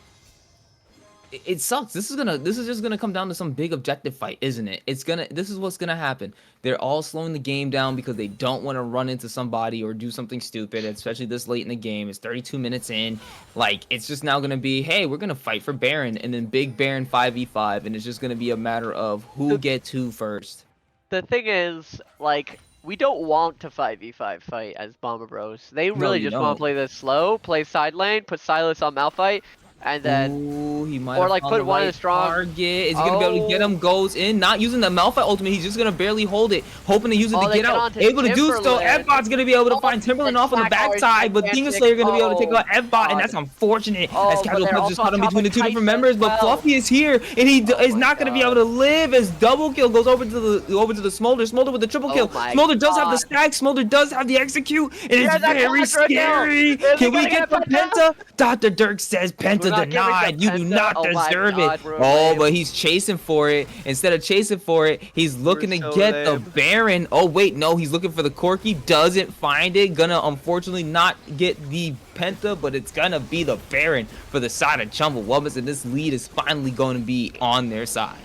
it sucks. This is just gonna come down to some big objective fight, isn't it? This is what's gonna happen. They're all slowing the game down because they don't want to run into somebody or do something stupid, especially this late in the game. It's 32 minutes in. Like, it's just now gonna be, hey, we're gonna fight for Baron, and then big Baron 5v5, and it's just gonna be a matter of who gets who first. The thing is, like, we don't want to 5v5 fight as Bomba Bros. They really just want to play this slow, play side lane, put Silas on Malphite, and then he might or like put one in strong target. Is he gonna be able to get him? Goes in, not using the Malphite ultimate. He's just gonna barely hold it, hoping to use it to get out. Able to do so. Evbot's gonna be able to find Timberland off on the backside, but Demon Slayer gonna be able to take out Evbot, and that's unfortunate. As Casual Plebs just caught him between the two different members, but Fluffy is here, and he is not gonna be able to live as double kill goes over to the Smolder. Smolder with the triple kill. Smolder does have the stack. Smolder does have the execute. It is very scary. Can we get the Penta? Dr. Dirk says Penta not giving the denied. You do penta. not Oh my deserve God, it. we're Oh, lame. but he's chasing for it. Instead of chasing for it, he's looking to so get the lame. Baron. Oh, wait, no, he's looking for the Corki. Doesn't find it. Gonna, unfortunately, not get the penta, but it's gonna be the Baron for the side of Chumbawumbas, and this lead is finally going to be on their side.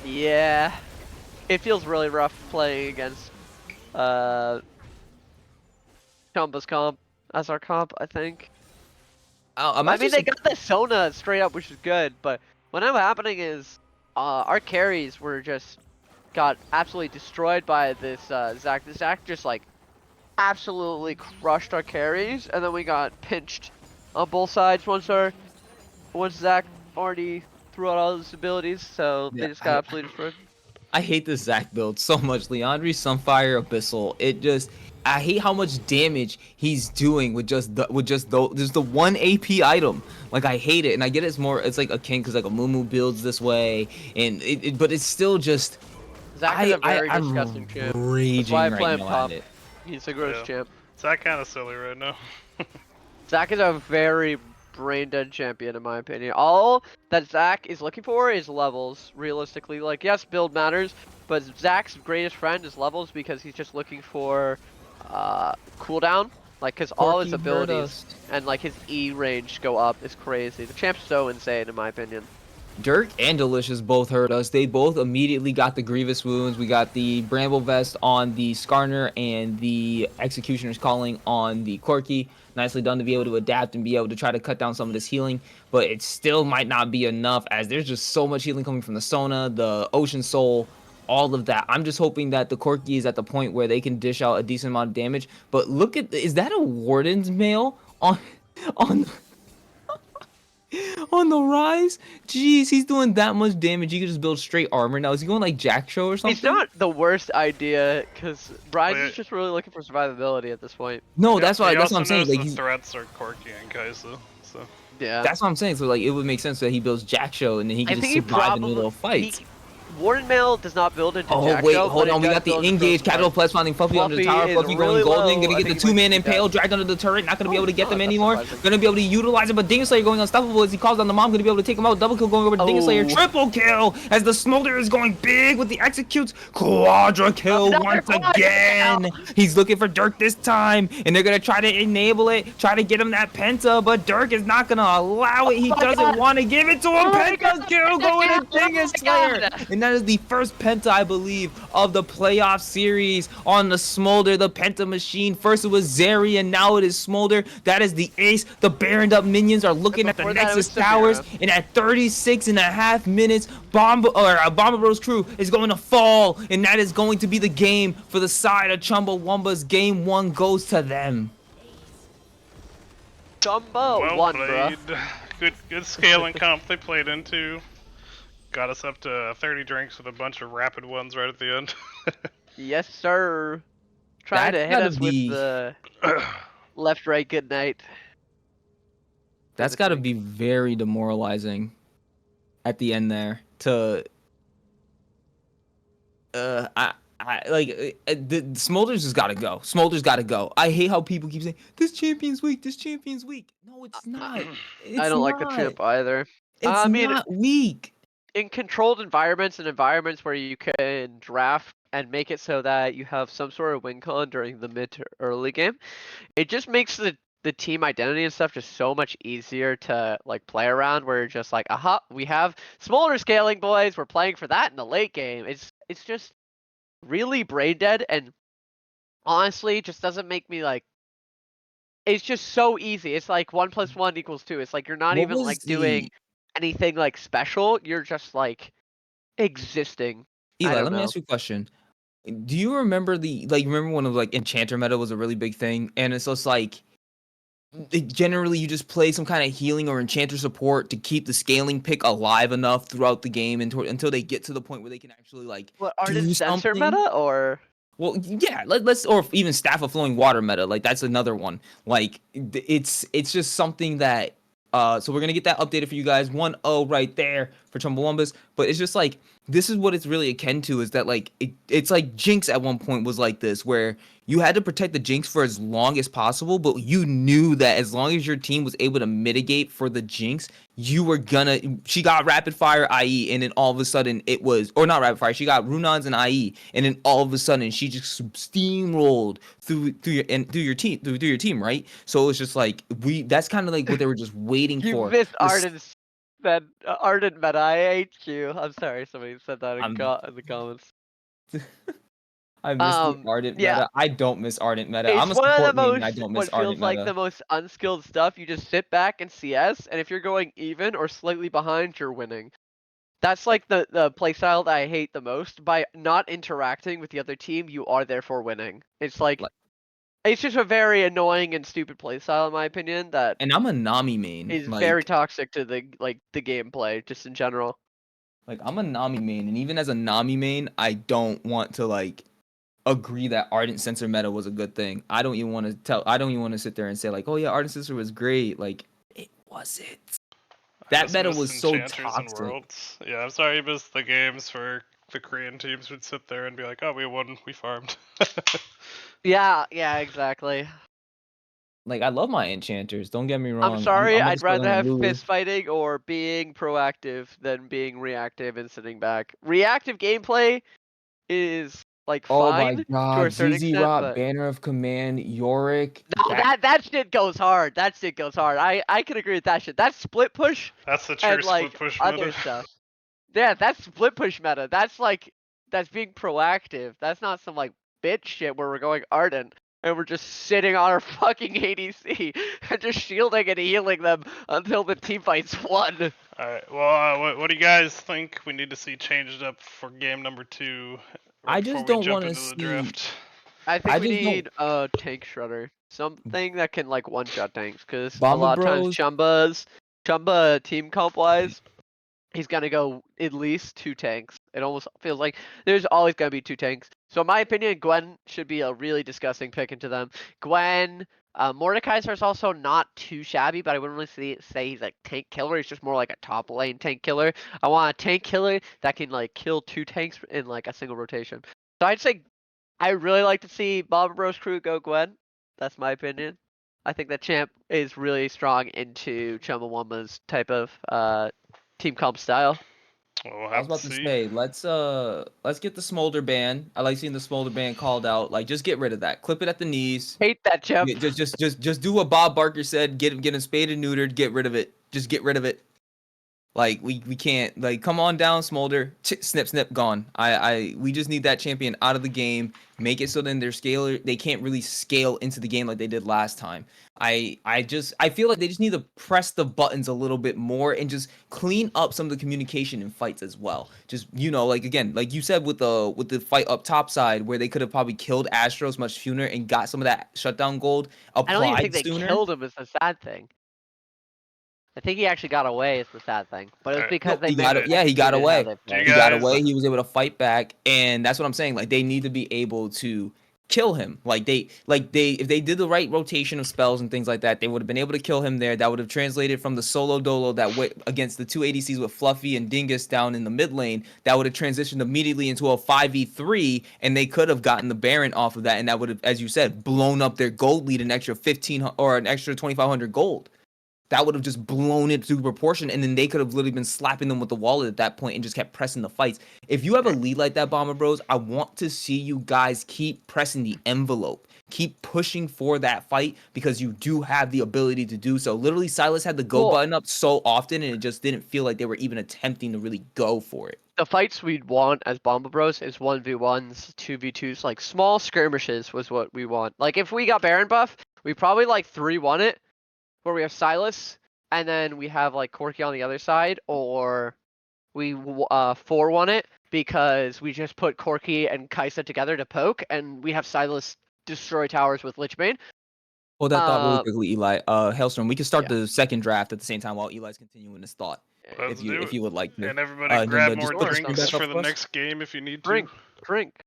Yeah, it feels really rough playing against Chumba's comp as our comp, I think. I'm I actually mean, they got the Sona straight up, which is good, but what ended up happening is our carries were just got absolutely destroyed by this Zac. The Zac just like absolutely crushed our carries, and then we got pinched on both sides once Zac already threw out all his abilities, so they Yeah, just got absolutely destroyed. I hate the Zac build so much. Leandri, Sunfire, Abyssal. I hate how much damage he's doing with just there's the one AP item. Like, I hate it, and I get it's like akin because like a Mumu builds this way, and but it's still just Zac is a very disgusting I'm champ. That's raging why I right play him now top. at it. He's the gross Yeah. champ. It's that kind of silly right now. Zac is a very brain dead champion in my opinion. All that Zac is looking for is levels, realistically. Like, yes, build matters, but Zac's greatest friend is levels because he's just looking for cooldown. Like, because all his Corki hurt abilities us. and like his E range go up. It's crazy. The champ's so insane in my opinion. Dirk and Delicious both hurt us. They both immediately got the Grievous wounds. We got the Bramble Vest on the Skarner and the Executioner's Calling on the Corki. Nicely done to be able to adapt and be able to try to cut down some of this healing, but it still might not be enough as there's just so much healing coming from the Sona, the Ocean Soul, all of that. I'm just hoping that the Corki is at the point where they can dish out a decent amount of damage. But look at, is that a Warden's mail on on the rise? Jeez, he's doing that much damage. He could just build straight armor now. Is he going like Jack Show or something? It's not the worst idea because Rise Wait. is just really looking for survivability at this point. No, Yeah, that's what he that's what also I'm saying. knows Like, the he's, threats are Corki and Kaisa, so Yeah. that's what I'm saying. So like, it would make sense that he builds Jack Show and then he I can just think he survive in the probably middle of fights. Warden Mail does not build into Oh Jack wait, Show, hold but on. it We does got the build into engage. those Capital fights. Plus finding Fluffy under the Fluffy tower. is Fluffy really going golden. low. Gonna I get the think he two-man might be impale dead. dragged under the turret. Not gonna be Oh, able to get them that's anymore. surprising. Gonna be able to utilize it, but Dingslayer going unstoppable as he calls on the mom. Gonna be able to take him out. Double kill going over to Dingslayer. Oh. Triple kill as the Smolder is going big with the executes. Quadra kill Another once quadra again. kill. He's looking for Dirk this time, and they're gonna try to enable it, try to get him that penta, but Dirk is not gonna allow it. He Oh my doesn't God. want to give it to him. Oh my Penta God. kill going to Oh my Dingaslayer, God. and that is the first penta, I believe, of the playoff series on the Smolder, the penta machine. First it was Zeri, and now it is Smolder. That is the ace. The Baroned up minions are looking at the before that, it was Nexus towers, Samira. and at 36.5 minutes, Bomba Bros crew is going to fall, and that is going to be the game for the side of Chumbawumbas. Game 1 goes to them. Jumbo well one, played. bruh. Good scaling comp they played into. Got us up to 30 drinks with a bunch of rapid ones right at the end. Yes, sir. Trying That's to hit gotta us be- with the left, right, good night. That's got to be very demoralizing at the end there to the Smolder's just gotta go. Smolder's gotta go. I hate how people keep saying this champion's weak. This champion's weak. No, it's not. It's I don't like the not. champ either. It's I mean, not weak. in controlled environments and environments where you can draft and make it so that you have some sort of win con during the mid to early game, it just makes the team identity and stuff just so much easier to like play around, where you're just like, aha, we have smaller scaling, boys, we're playing for that in the late game. It's just really brain dead, and honestly just doesn't make me like, it's just so easy. It's like 1 + 1 = 2. It's like you're not What even was like doing anything like special. You're just like existing. I Eli, don't let me know. ask you a question. Do you remember remember when like Enchanter meta was a really big thing, and it's just like generally you just play some kind of healing or Enchanter support to keep the scaling pick alive enough throughout the game until they get to the point where they can actually like What art do is sensor something? meta or? Well, yeah, let's or even Staff of Flowing Water meta, like that's another one. Like it's just something that so we're gonna get that updated for you guys. 1-0 right there for Chumbawumbas, but it's just like this is what it's really akin to is that like it's like Jinx at one point was like this where you had to protect the Jinx for as long as possible, but you knew that as long as your team was able to mitigate for the Jinx, you were gonna she got rapid fire IE and then all of a sudden it was or not rapid fire, she got Runons and IE and then all of a sudden she just steamrolled through your team, right? So it's just like that's kind of like what they were just waiting You for. missed This- Arden's that Arden meta. I hate you. I'm sorry. Somebody said that in, I'm in the comments. I miss the Ardent Yeah, meta. I don't miss Ardent meta. I'm it's a one of the support main and I most don't miss what feels Ardent like meta. the most unskilled stuff. You just sit back and CS, and if you're going even or slightly behind, you're winning. That's like the playstyle that I hate the most. By not interacting with the other team, you are therefore winning. It's like Like, it's just a very annoying and stupid playstyle in my opinion that and I'm a Nami main. is very toxic to the the gameplay just in general. Like I'm a Nami main, and even as a Nami main, I don't want to like agree that Ardent Sensor meta was a good thing. I don't even want to tell. I don't even want to sit there and say like, oh yeah, Ardent Sensor was great. Like it wasn't. I That just meta miss was so Enchanters and toxic. Worlds. Yeah, I'm sorry you missed the games where the Korean teams would sit there and be like, "Oh, we won, we farmed." Yeah, exactly. Like I love my enchanters. Don't get me I'm wrong. sorry, I'm I'd just put rather on have Lulu. fist fighting or being proactive than being reactive and sitting back. Reactive gameplay is like Oh my fine to a God, certain ZZ extent, Rock, but Banner of Command, Yorick. no, that shit goes hard. That shit goes hard. I can agree with that shit. That's split push That's the true and split like push other meta. stuff. Yeah, that's split push meta. That's like that's being proactive. That's not some like bitch shit where we're going ardent and we're just sitting on our fucking ADC and just shielding and healing them until the team fight's won. Alright, well, what do you guys think we need to see changed up for game number 2 right I before just we don't jump want to into the see. draft? I think I we just don't. need a tank shredder. Something that can like one shot tanks, because a Bomba lot of times Bros. Chumba team comp wise, he's gonna go at least 2 tanks. It almost feels like there's always gonna be 2 tanks. So in my opinion, Gwen should be a really disgusting pick into them. Gwen, Mordekaiser is also not too shabby, but I wouldn't really say he's like tank killer. He's just more like a top lane tank killer. I want a tank killer that can like kill 2 tanks in like a single rotation. So I'd say I really like to see Bob Bros crew go Gwen. That's my opinion. I think that champ is really strong into Chumbawumba's type of team comp style. We'll I was have to about to see. say, let's get the smolder ban. I like seeing the smolder ban called out. Like, just get rid of that. Clip it at the knees. Hate that champ. Yeah, just do what Bob Barker said. Get him spayed and neutered. Get rid of it. Just get rid of it. Like we can't like come on down, Smolder. Snip snip gone. We just need that champion out of the game. Make it so then their scaler they can't really scale into the game like they did last time. I feel like they just need to press the buttons a little bit more and just clean up some of the communication in fights as well. Just like again, like you said with the fight up top side where they could have probably killed Astros much sooner and got some of that shutdown gold I don't even think applied they sooner. killed him is the sad thing. I think he actually got away is the sad thing. But it was Alright. because No, they he got it. yeah, he got executed how away. they Do you played. He got guys- away. He was able to fight back, and that's what I'm saying. Like they need to be able to kill him. If they did the right rotation of spells and things like that, they would have been able to kill him there. That would have translated from the solo dolo that went against the 2 ADCs with Fluffy and Dingus down in the mid lane. That would have transitioned immediately into a 5v3, and they could have gotten the Baron off of that, and that would have, as you said, blown up their gold lead an extra 15 or an extra 2,500 gold. That would have just blown it to proportion, and then they could have literally been slapping them with the wallet at that point and just kept pressing the fights. If you have a lead like that, Bomber Bros, I want to see you guys keep pressing the envelope. Keep pushing for that fight because you do have the ability to do so. Literally, Silas had the go Cool. button up so often, and it just didn't feel like they were even attempting to really go for it. The fights we'd want as Bomba Bros is 1v1s, 2v2s, like small skirmishes was what we want. Like if we got Baron buff, we probably like 3-1 it, where we have Silas, and then we have like Corki on the other side, or we 4-1 it because we just put Corki and Kaisa together to poke, and we have Silas destroy towers with Lichbane. Hold that thought really quickly, Eli. Hailstorm, we can start yeah. the second draft at the same time while Eli's continuing his thought. Let's If you do if it. you would like to. And everybody And then grab just more put the screen drinks back up for the for us. next game if you need to. Drink.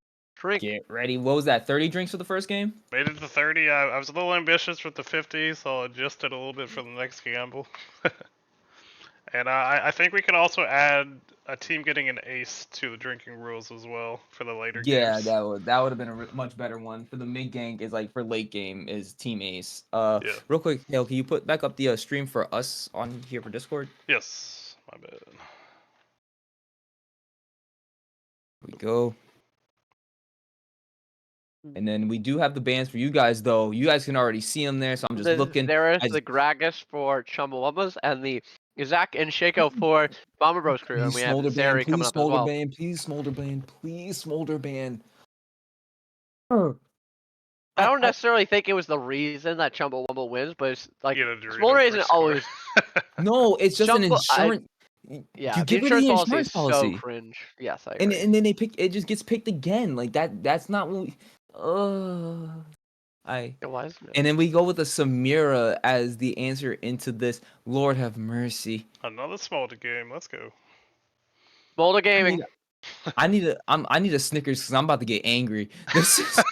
Get ready. What was that? 30 drinks for the first game? Made it to 30. I was a little ambitious with the 50, so I'll adjust it a little bit for the next gamble. And I think we could also add a team getting an ace to the drinking rules as well for the later Yeah, games. that would have been a much better one for the mid gank. Is like for late game is team ace. Yeah. Real quick, Hale, can you put back up the stream for us on here for Discord? Yes. My bad. Here we go. And then we do have the bans for you guys, though. You guys can already see them there, so I'm just looking. There is as- the Gragas for Chumbawumbas and the Zach and Shaco for Bomber Bros crew, and Please we have smolder ban, Zeri coming please up as smolder well. ban, please smolder ban, please smolder ban. Oh. I don't necessarily think it was the reason that Chumbawumba wins, but it's like Get a Dorito Smolder per isn't score. always. No, it's just an I- insurance. Yeah, You the get rid of insurance the policy insurance is so policy, cringe. Yes, I and agree. then they pick. It just gets picked again. Like that. That's not what. I. Why isn't it? And then we go with a Samira as the answer into this. Lord have mercy. Another Smolder game. Let's go. Smolder I Gaming. need, I need a Snickers because I'm about to get angry. This is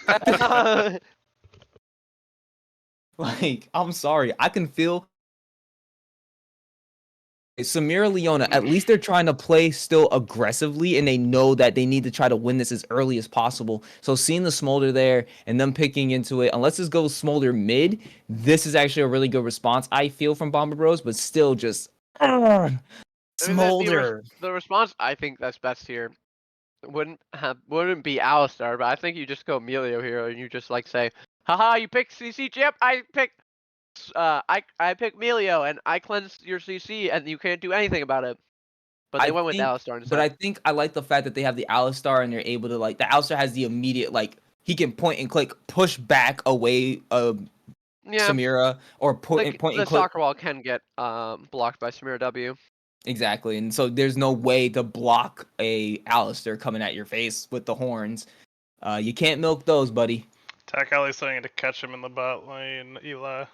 like, I'm sorry. I can feel Samira Leona, at least they're trying to play still aggressively, and they know that they need to try to win this as early as possible. So seeing the Smolder there and them picking into it, unless this goes Smolder mid, this is actually a really good response, I feel, from Bomber Bros, but still just Smolder. The response I think that's best here wouldn't be Alistar, but I think you just go Emilio here and you just like say, haha, you picked CC champ, I picked picked Emilio and I cleansed your CC and you can't do anything about it. But they went with Alistar instead. But I think I like the fact that they have the Alistar and they're able to the Alistar has the immediate he can point and click push back away Samira or point and click. Soccer wall can get blocked by Samira W. Exactly, and so there's no way to block a Alistar coming at your face with the horns. You can't milk those, buddy. Tack Alley's saying to catch him in the bot lane, Eli.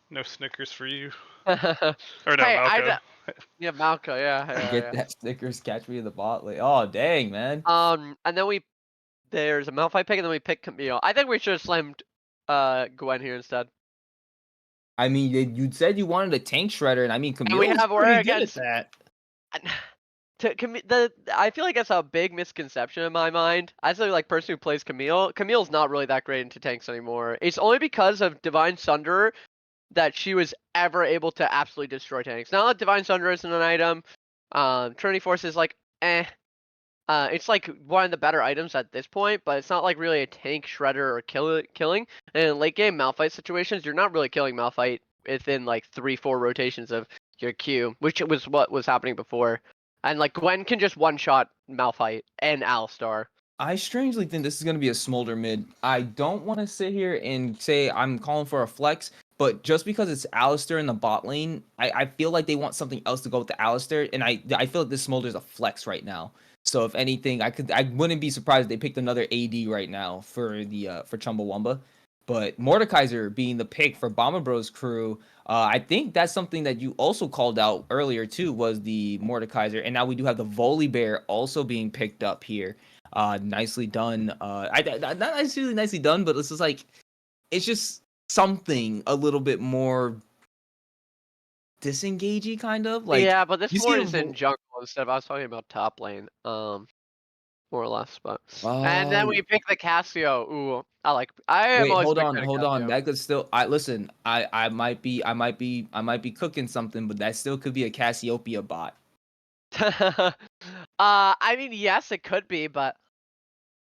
No Snickers for you. Or no, Hey, Malco. Yeah, Malco, yeah. Get that Snickers, catch me in the bot lane. Oh, dang, man. And then there's a Malphite pick, and then we pick Camille. I think we should have slammed Gwen here instead. I mean, you said you wanted a tank shredder, and I mean, Camille's we're pretty good at that. I feel like that's a big misconception in my mind. As a person who plays Camille, Camille's not really that great into tanks anymore. It's only because of Divine Sunder that she was ever able to absolutely destroy tanks. Now that Divine Sunder isn't an item, Trinity Force is it's like one of the better items at this point, but it's not like really a tank shredder or killing. And in late game Malphite situations, you're not really killing Malphite within 3-4 rotations of your Q, which was what was happening before. And Gwen can just one-shot Malphite and Alistar. I strangely think this is going to be a Smolder mid. I don't want to sit here and say I'm calling for a flex, but just because it's Alistar in the bot lane, I feel like they want something else to go with the Alistar, and I feel like this Smolder is a flex right now. So if anything, I wouldn't be surprised if they picked another AD right now for Chumbawumba. But Mordekaiser being the pick for Bomber Bros crew, I think that's something that you also called out earlier too, was the Mordekaiser, and now we do have the Volibear also being picked up here. Nicely done. Not necessarily nicely done, but it's just it's just something a little bit more disengagey, kind of yeah, but this one is the in jungle instead of I was talking about top lane, more or less. But and then we pick the Cassio. Ooh, I am Wait, always hold a big on, fan of hold on. Cassio. That could still. I might be cooking something, but that still could be a Cassiopeia bot. I mean, yes, it could be, but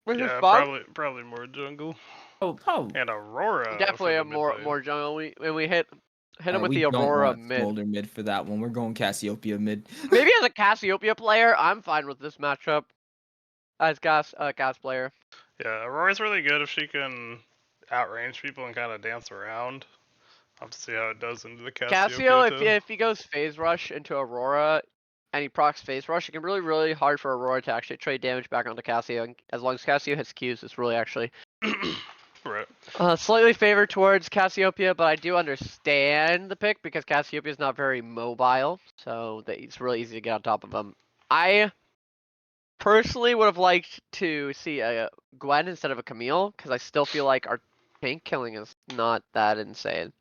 Yeah, fun. probably more jungle. Oh, And Aurora. Definitely for a the mid lane. more jungle. When we hit him with we the don't Aurora want mid. Smolder mid for that one. We're going Cassiopeia mid. Maybe as a Cassiopeia player, I'm fine with this matchup. As Gas player. Yeah, Aurora's really good if she can outrange people and kind of dance around. I'll have to see how it does into the Cassio, Cassiopeia. if he goes phase rush into Aurora, and he procs phase rush, it can be really hard for Aurora to actually trade damage back onto Cassio. And as long as Cassio has Qs, it's really actually Right. slightly favored towards Cassiopeia, but I do understand the pick because Cassiopeia is not very mobile, so it's really easy to get on top of him. I personally would have liked to see a Gwen instead of a Camille because I still feel like our tank killing is not that insane.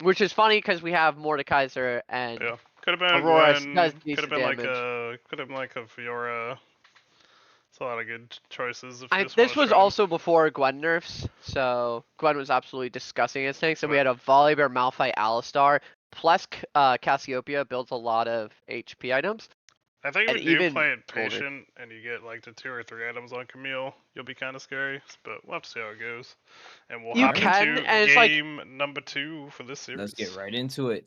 Which is funny because we have Mordekaiser and Yeah, could have been Aurora Gwen. does Could decent have been damage. like a Fiora. It's a lot of good choices if you just want This to was try. also before Gwen nerfs, so Gwen was absolutely disgusting as things. So we But- had a Volibear, Malphite, Alistar, plus Cassiopeia builds a lot of HP items. I think if And you do even play it older. patient and you get like the 2 or 3 items on Camille, you'll be kind of scary. But we'll have to see how it goes. And we'll You hop can, into and it's like- game number 2 for this series. Let's get right into it.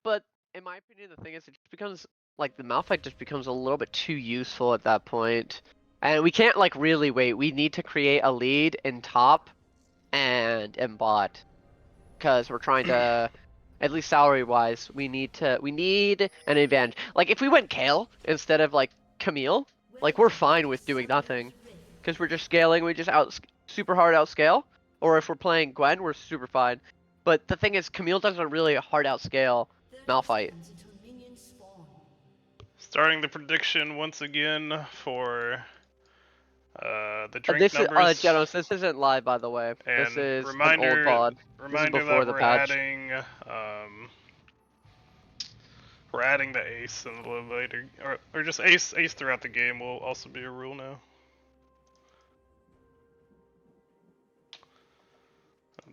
But in my opinion, the thing is, it just becomes like the Malphite just becomes a little bit too useful at that point, and we can't like really wait. We need to create a lead in top and in bot, because we're trying to, at least salary wise, we need an advantage. Like if we went Kale instead of like Camille, like we're fine with doing nothing, because we're just scaling. We just super hard outscale. Or if we're playing Gwen, we're super fine. But the thing is, Camille doesn't really hard outscale Malphite. Starting the prediction once again for the drink This is numbers. Genos, this isn't live, by the way. And this is reminder, an old VOD. Reminder before that the we're patch. adding we're adding the ace in a little later, or just ace throughout the game will also be a rule now.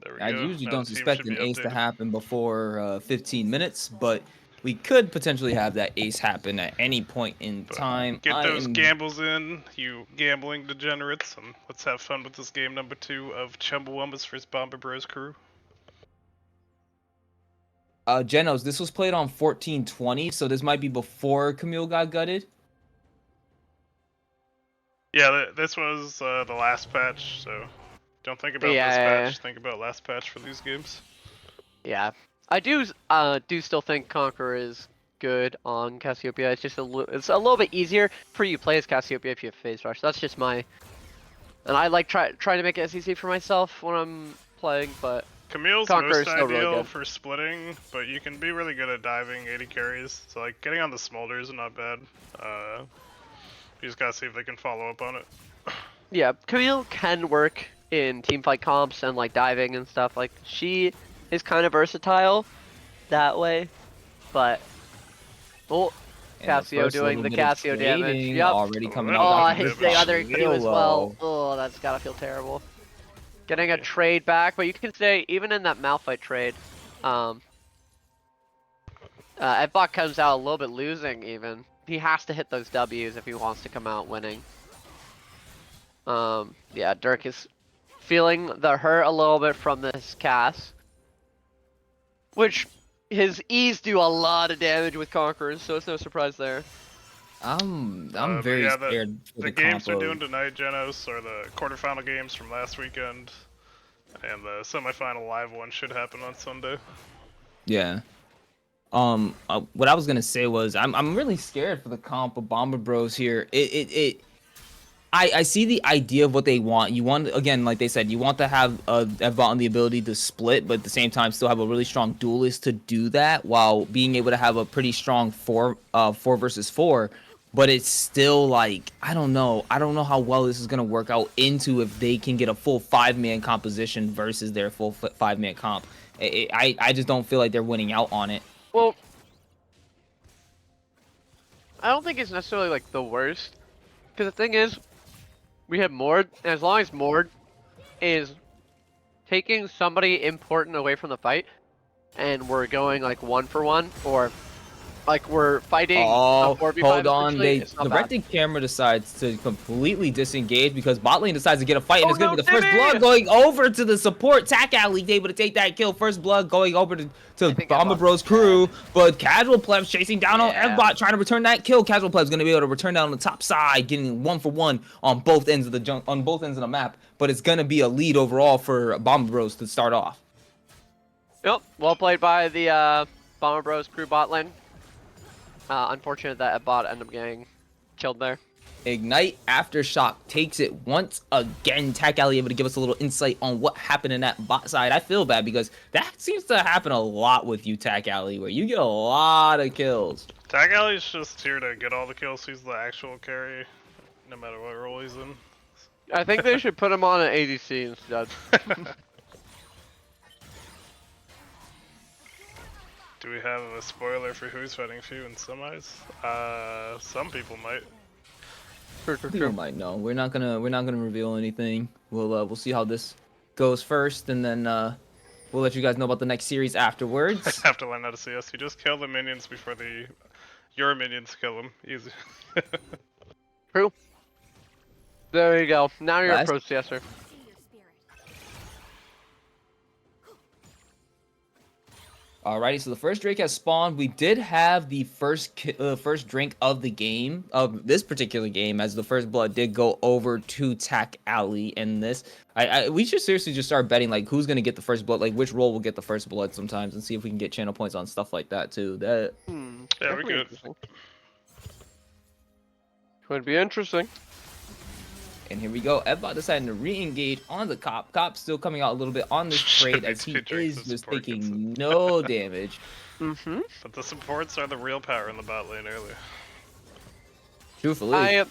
There we I go. usually Now don't the team suspect should an be ace to updated. happen before 15 minutes, but we could potentially have that ace happen at any point in But time. get those gambles in, you gambling degenerates, and let's have fun with this game number 2 of Chumbawumbas vs Bomba Bros crew. Genos, this was played on 1420, so this might be before Camille got gutted. Yeah, this was the last patch, so don't think about this patch. Think about last patch for these games. Yeah, I do still think Conqueror is good on Cassiopeia. It's just a little bit easier for you to play as Cassiopeia if you have phase rush. That's just my, and I like trying to make it as easy for myself when I'm playing, but Camille's Conqueror's most still really ideal good. for splitting, but you can be really good at diving 80 carries. So like getting on the smolders is not bad. You just gotta see if they can follow up on it. Yeah, Camille can work in teamfight comps and like diving and stuff. Like she is kind of versatile that way, but And Cassio first doing little the bit of Cassio damage. trading Yep. already coming Oh, out. Oh, his damage. other Q as well. Yellow. Oh, that's gotta feel terrible. Getting a trade back, but you can say even in that Malphite trade, if Bot comes out a little bit losing even, he has to hit those W's if he wants to come out winning. Yeah, Dirk is feeling the hurt a little bit from this cast, which his E's do a lot of damage with Conquerors, so it's no surprise there. I'm But very yeah, scared for the the games comp we're of- doing tonight, Genos, are the quarterfinal games from last weekend, and the semifinal live one should happen on Sunday. Yeah. What I was gonna say was I'm really scared for the comp of Bomber Bros here. I see the idea of what they want. You want, again, like they said, you want to have Evbot the ability to split, but at the same time still have a really strong duelist to do that while being able to have a pretty strong 4 versus 4. But it's still like, I don't know how well this is gonna work out into if they can get a full 5-man composition versus their full 5-man comp. I just don't feel like they're winning out on it. Well, I don't think it's necessarily like the worst, because the thing is, we have Mord, and as long as Mord is taking somebody important away from the fight, and we're going like 1-for-1, or like we're fighting a Oh, 4v5 hold on. essentially, it's not The bad. rented camera decides to completely disengage because bot lane decides to get a fight, and Oh, it's going to no, be the first Timmy! blood going over to the support. Tac Alley able to take that kill. First blood going over to think Bomba Evbot's Bros crew, but Casual Plebs chasing down on Yeah. Evbot, trying to return that kill. Casual Plebs going to be able to return that on the top side, getting 1-for-1 on both ends of the map, but it's going to be a lead overall for Bomba Bros to start off. Yep, well played by the Bomber Bros crew bot lane. Unfortunate that Bot ended up getting killed there. Ignite Aftershock takes it once again. Tac Alley able to give us a little insight on what happened in that bot side. I feel bad because that seems to happen a lot with you, Tac Alley, where you get a lot of kills. Tag Alley's just here to get all the kills. He's the actual carry, no matter what role he's in. I think they should put him on an ADC instead. Do we have a spoiler for who's fighting Few in semis? Some people might. People might know. We're not gonna reveal anything. We'll see how this goes first, and then we'll let you guys know about the next series afterwards. I have to learn how to CS. You just kill the minions before your minions kill them. Easy. True. There you go. Now you're a pro CSer. Alrighty, so the first Drake has spawned. We did have the first drink of the game, of this particular game, as the first blood did go over to Tack Alley in this. We should seriously just start betting, like, who's going to get the first blood, like, which role will get the first blood sometimes, and see if we can get channel points on stuff like that, too. Yeah, we could. Could be interesting. And here we go. Evbot deciding to re-engage on the Cop. Cop still coming out a little bit on this trade as he is just taking no damage. But the supports are the real power in the bot lane earlier. Truthfully.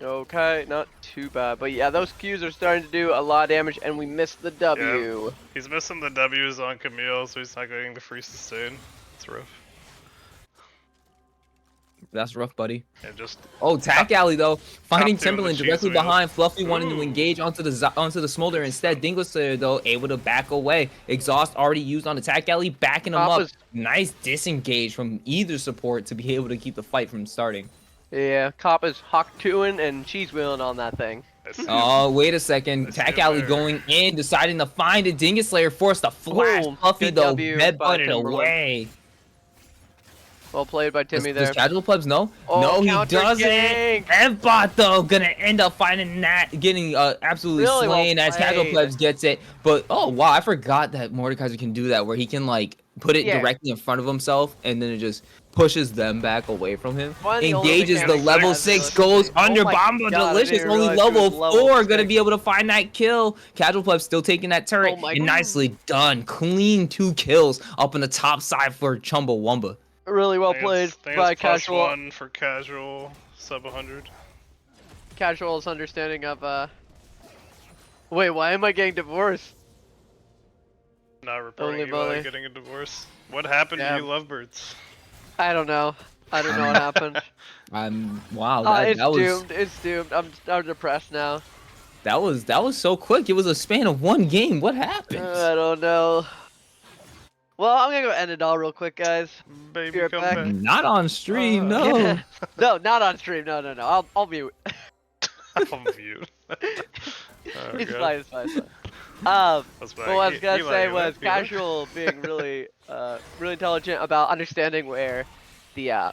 Okay, not too bad. But yeah, those Qs are starting to do a lot of damage, and we missed the W. Yeah. He's missing the W's on Camille, so he's not getting the free sustain. It's rough. That's rough, buddy. And just Tack Alley though, finding doing the Timberland cheese directly wheel. behind. Fluffy wanting to engage onto the Smolder instead. Dingoslayer though able to back away. Exhaust already used on the Tack Alley, backing him up. Nice disengage from either support to be able to keep the fight from starting. Yeah, Cop is hawk 2ing and cheese wheeling on that thing. Oh, wait a second. Tack Alley going in, deciding to find it. Dingoslayer forced to flash. Boom. Fluffy Good though, W head by butted Timberland. away. Well played by Timmy there. Does Casual Plebs know? Oh, no, he counter doesn't. gank. Evbot though gonna end up finding that, getting absolutely Really well slain as Casual played. Plebs gets it. But oh wow, I forgot that Mordekaiser can do that, where he can like put it directly in front of himself, and then it just pushes them back away from him. Engages the level 6, goes under Bomba Delicious, only level 4 gonna be able to find that kill. Casual Plebs still taking that turret, and nicely done. Clean 2 kills up on the top side for Chumbawumba. Really well played by Casual. +1 for Casual, sub 100. Casual's understanding of Wait, why am I getting divorced? Not reporting Eli getting a divorce. What happened to you lovebirds? I don't know. I don't know what happened. Wow. It's that was doomed. It's doomed. I'm depressed now. That was so quick. It was a span of 1 game. What happened? I don't know. Well, I'm gonna go end it all real quick, guys. Baby, right come back. back. Not on stream, no. No, not on stream. No. I'll mute. I'll mute. It's fine. It's fine. What I was gonna say was Casual being really, really intelligent about understanding where the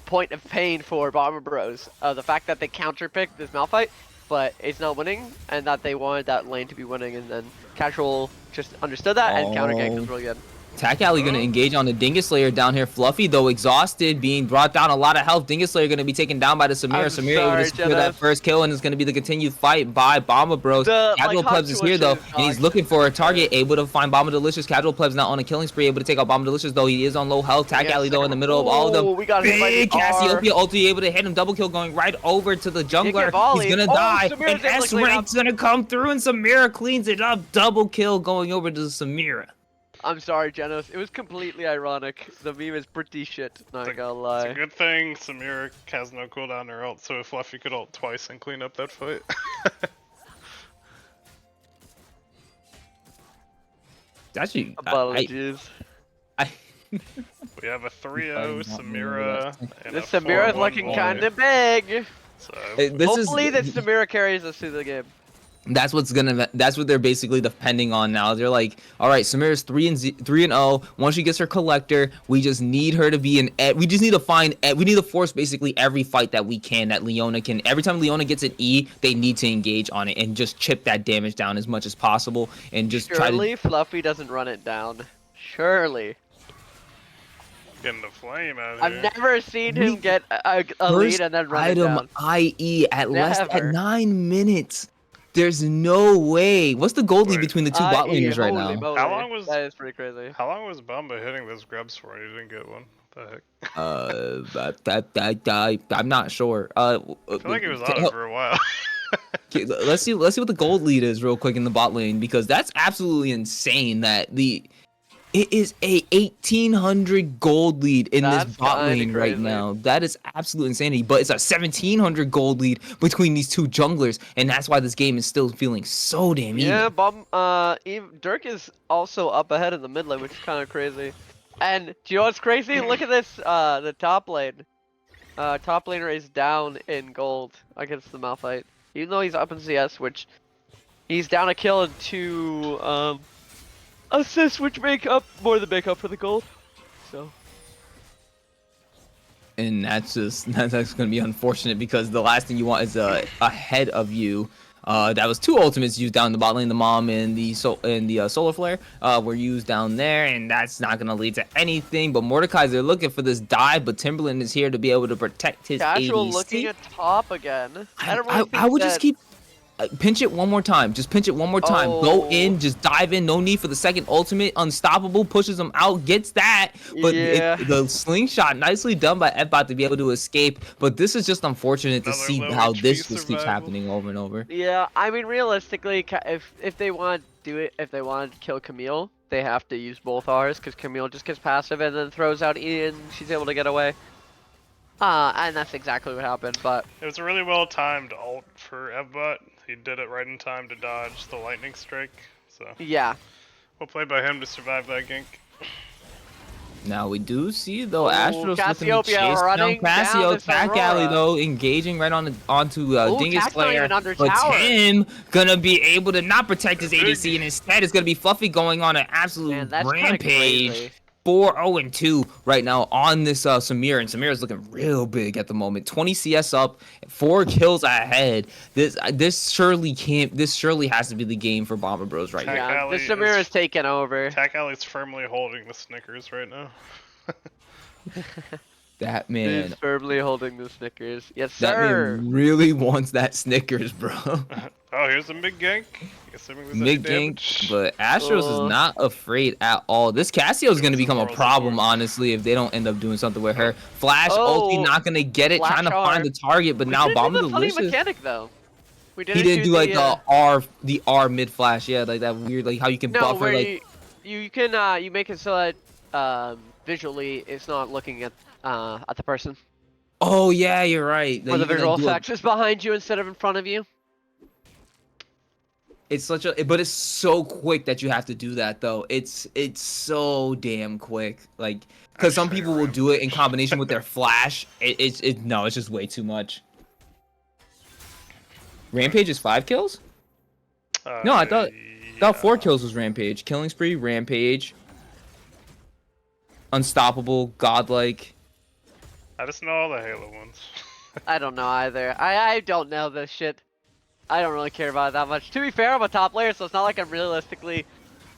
point of pain for Bomber Bros. The fact that they counterpicked this Malphite, but it's not winning, and that they wanted that lane to be winning, and then Casual just understood that and counter ganked was really good. Tack Alley gonna engage on the Dingoslayer down here. Fluffy though exhausted, being brought down a lot of health. Dingoslayer gonna be taken down by the Samira. Samira able to secure that first kill, and it's gonna be the continued fight by Bomba Bros. Casual Plebs is here though, and he's looking for a target, able to find Bomba Delicious. Casual Plebs not on a killing spree, able to take out Bomba Delicious though. He is on low health. Tack Alley though in the middle of all of them. We got big Cassiopeia ulti able to hit him. Double kill going right over to the jungler. He's gonna die, and S-Rank's gonna come through, and Samira cleans it up. Double kill going over to Samira. I'm sorry, Genos. It was completely ironic. The meme is pretty shit, not gonna lie. It's a good thing Samira has no cooldown or ult, so if Fluffy could ult twice and clean up that fight. Actually, apologies. We have a 3-0 Samira. And this Samira is looking kind of big. So hopefully that Samira carries us through the game. That's what they're basically depending on now. They're like, all right, Samira's 3-0. Once she gets her collector, we just need her to be we just need to we need to force basically every fight that we can that Leona can. Every time Leona gets an E, they need to engage on it and just chip that damage down as much as possible and just Surely Fluffy doesn't run it down. Surely. Getting the flame out here. I've never seen him get a lead and then run it down. IE at at 9 minutes. There's no way. What's the gold lead between the two bot laners right now? How long was that? Is pretty crazy. How long was Bomba hitting those grubs for? He didn't get one. What the heck? I'm not sure. I feel like he was on it for a while. Let's see what the gold lead is real quick in the bot lane, because that's absolutely insane that It is a 1800 gold lead in this That's bot kinda lane right crazy. now. That is absolute insanity. But it's a 1700 gold lead between these two junglers, and that's why this game is still feeling so damn Yeah, even. Dirk is also up ahead in the mid lane, which is kind of crazy. And do you know what's crazy? Look at this, the top lane. Top laner is down in gold against the Malphite. Even though he's up in CS, which he's down a kill and 2 assists, which make up more than make up for the gold. So And that's gonna be unfortunate because the last thing you want is ahead of you. That was 2 ultimates used down the bot lane. The Mom and the Solar Flare were used down there, and that's not gonna lead to anything. But Mordecai's they're looking for this dive, but Timberland is here to be able to protect his Casual ADC. looking at top again. I don't really think I would that... just keep pinch it one more time. Just pinch it one more time. Go in, just dive in. No need for the second ultimate. Unstoppable pushes him out, gets that. But Yeah. the slingshot, nicely done by Fbot to be able to escape. But this is just unfortunate to Another see low how HP this just keeps survival. happening over and over. Yeah, I mean, realistically, if they want to do it, if they want to kill Camille, they have to use both R's, because Camille just gets passive and then throws out E and she's able to get away. And that's exactly what happened, but... It was a really well timed ult for Evbot. He did it right in time to dodge the lightning strike. So Yeah. well played by him to survive that gank. Now we do see though Oh, Astros looking to Cassiopeia chase down running down Cassio. this Tack Alley Aurora. though engaging right onto Ooh, Dingus Tack's not player, even under but tower. Tim gonna be able to not protect his ADC, and instead it's gonna be Fluffy going on an absolute Man, that's kinda rampage. crazy. 4-0-2 right now on this Samir, and Samir is looking real big at the moment. 20 CS up, 4 kills ahead. This surely has to be the game for Bomba Bros right Tack now. Yeah, Alley this Samir is- is taking over. Tack Alley's firmly holding the Snickers right now. That He's man, firmly holding the Snickers. Yes, that sir. man really wants that Snickers, bro. Oh, here's a mid gank. Assuming there's any Mid gank, damage. but Astros is not afraid at all. This Cassio is going to become a problem, honestly, if they don't end up doing something with her. Flash ulti not going to get it, Flash trying to find the target, but We now didn't do Bomba the funny Delicious. mechanic though. We He didn't do like the the R mid flash, yeah, like that weird, like how you can no, buffer, where like you can you make it so that visually it's not looking at the person. oh yeah, you're right. Or the You can, like, visual do a- effect is behind you instead of in front of you. It's but it's so quick that you have to do that though. It's so damn quick, like because some Actually, people will do it in combination with their flash. It's just way too much. Rampage is 5 kills? No, I thought 4 kills was Rampage. Killing spree, Rampage. Unstoppable, godlike. I just know all the Halo ones. I don't know either. I don't know this shit. I don't really care about it that much. To be fair, I'm a top player, so it's not like I'm realistically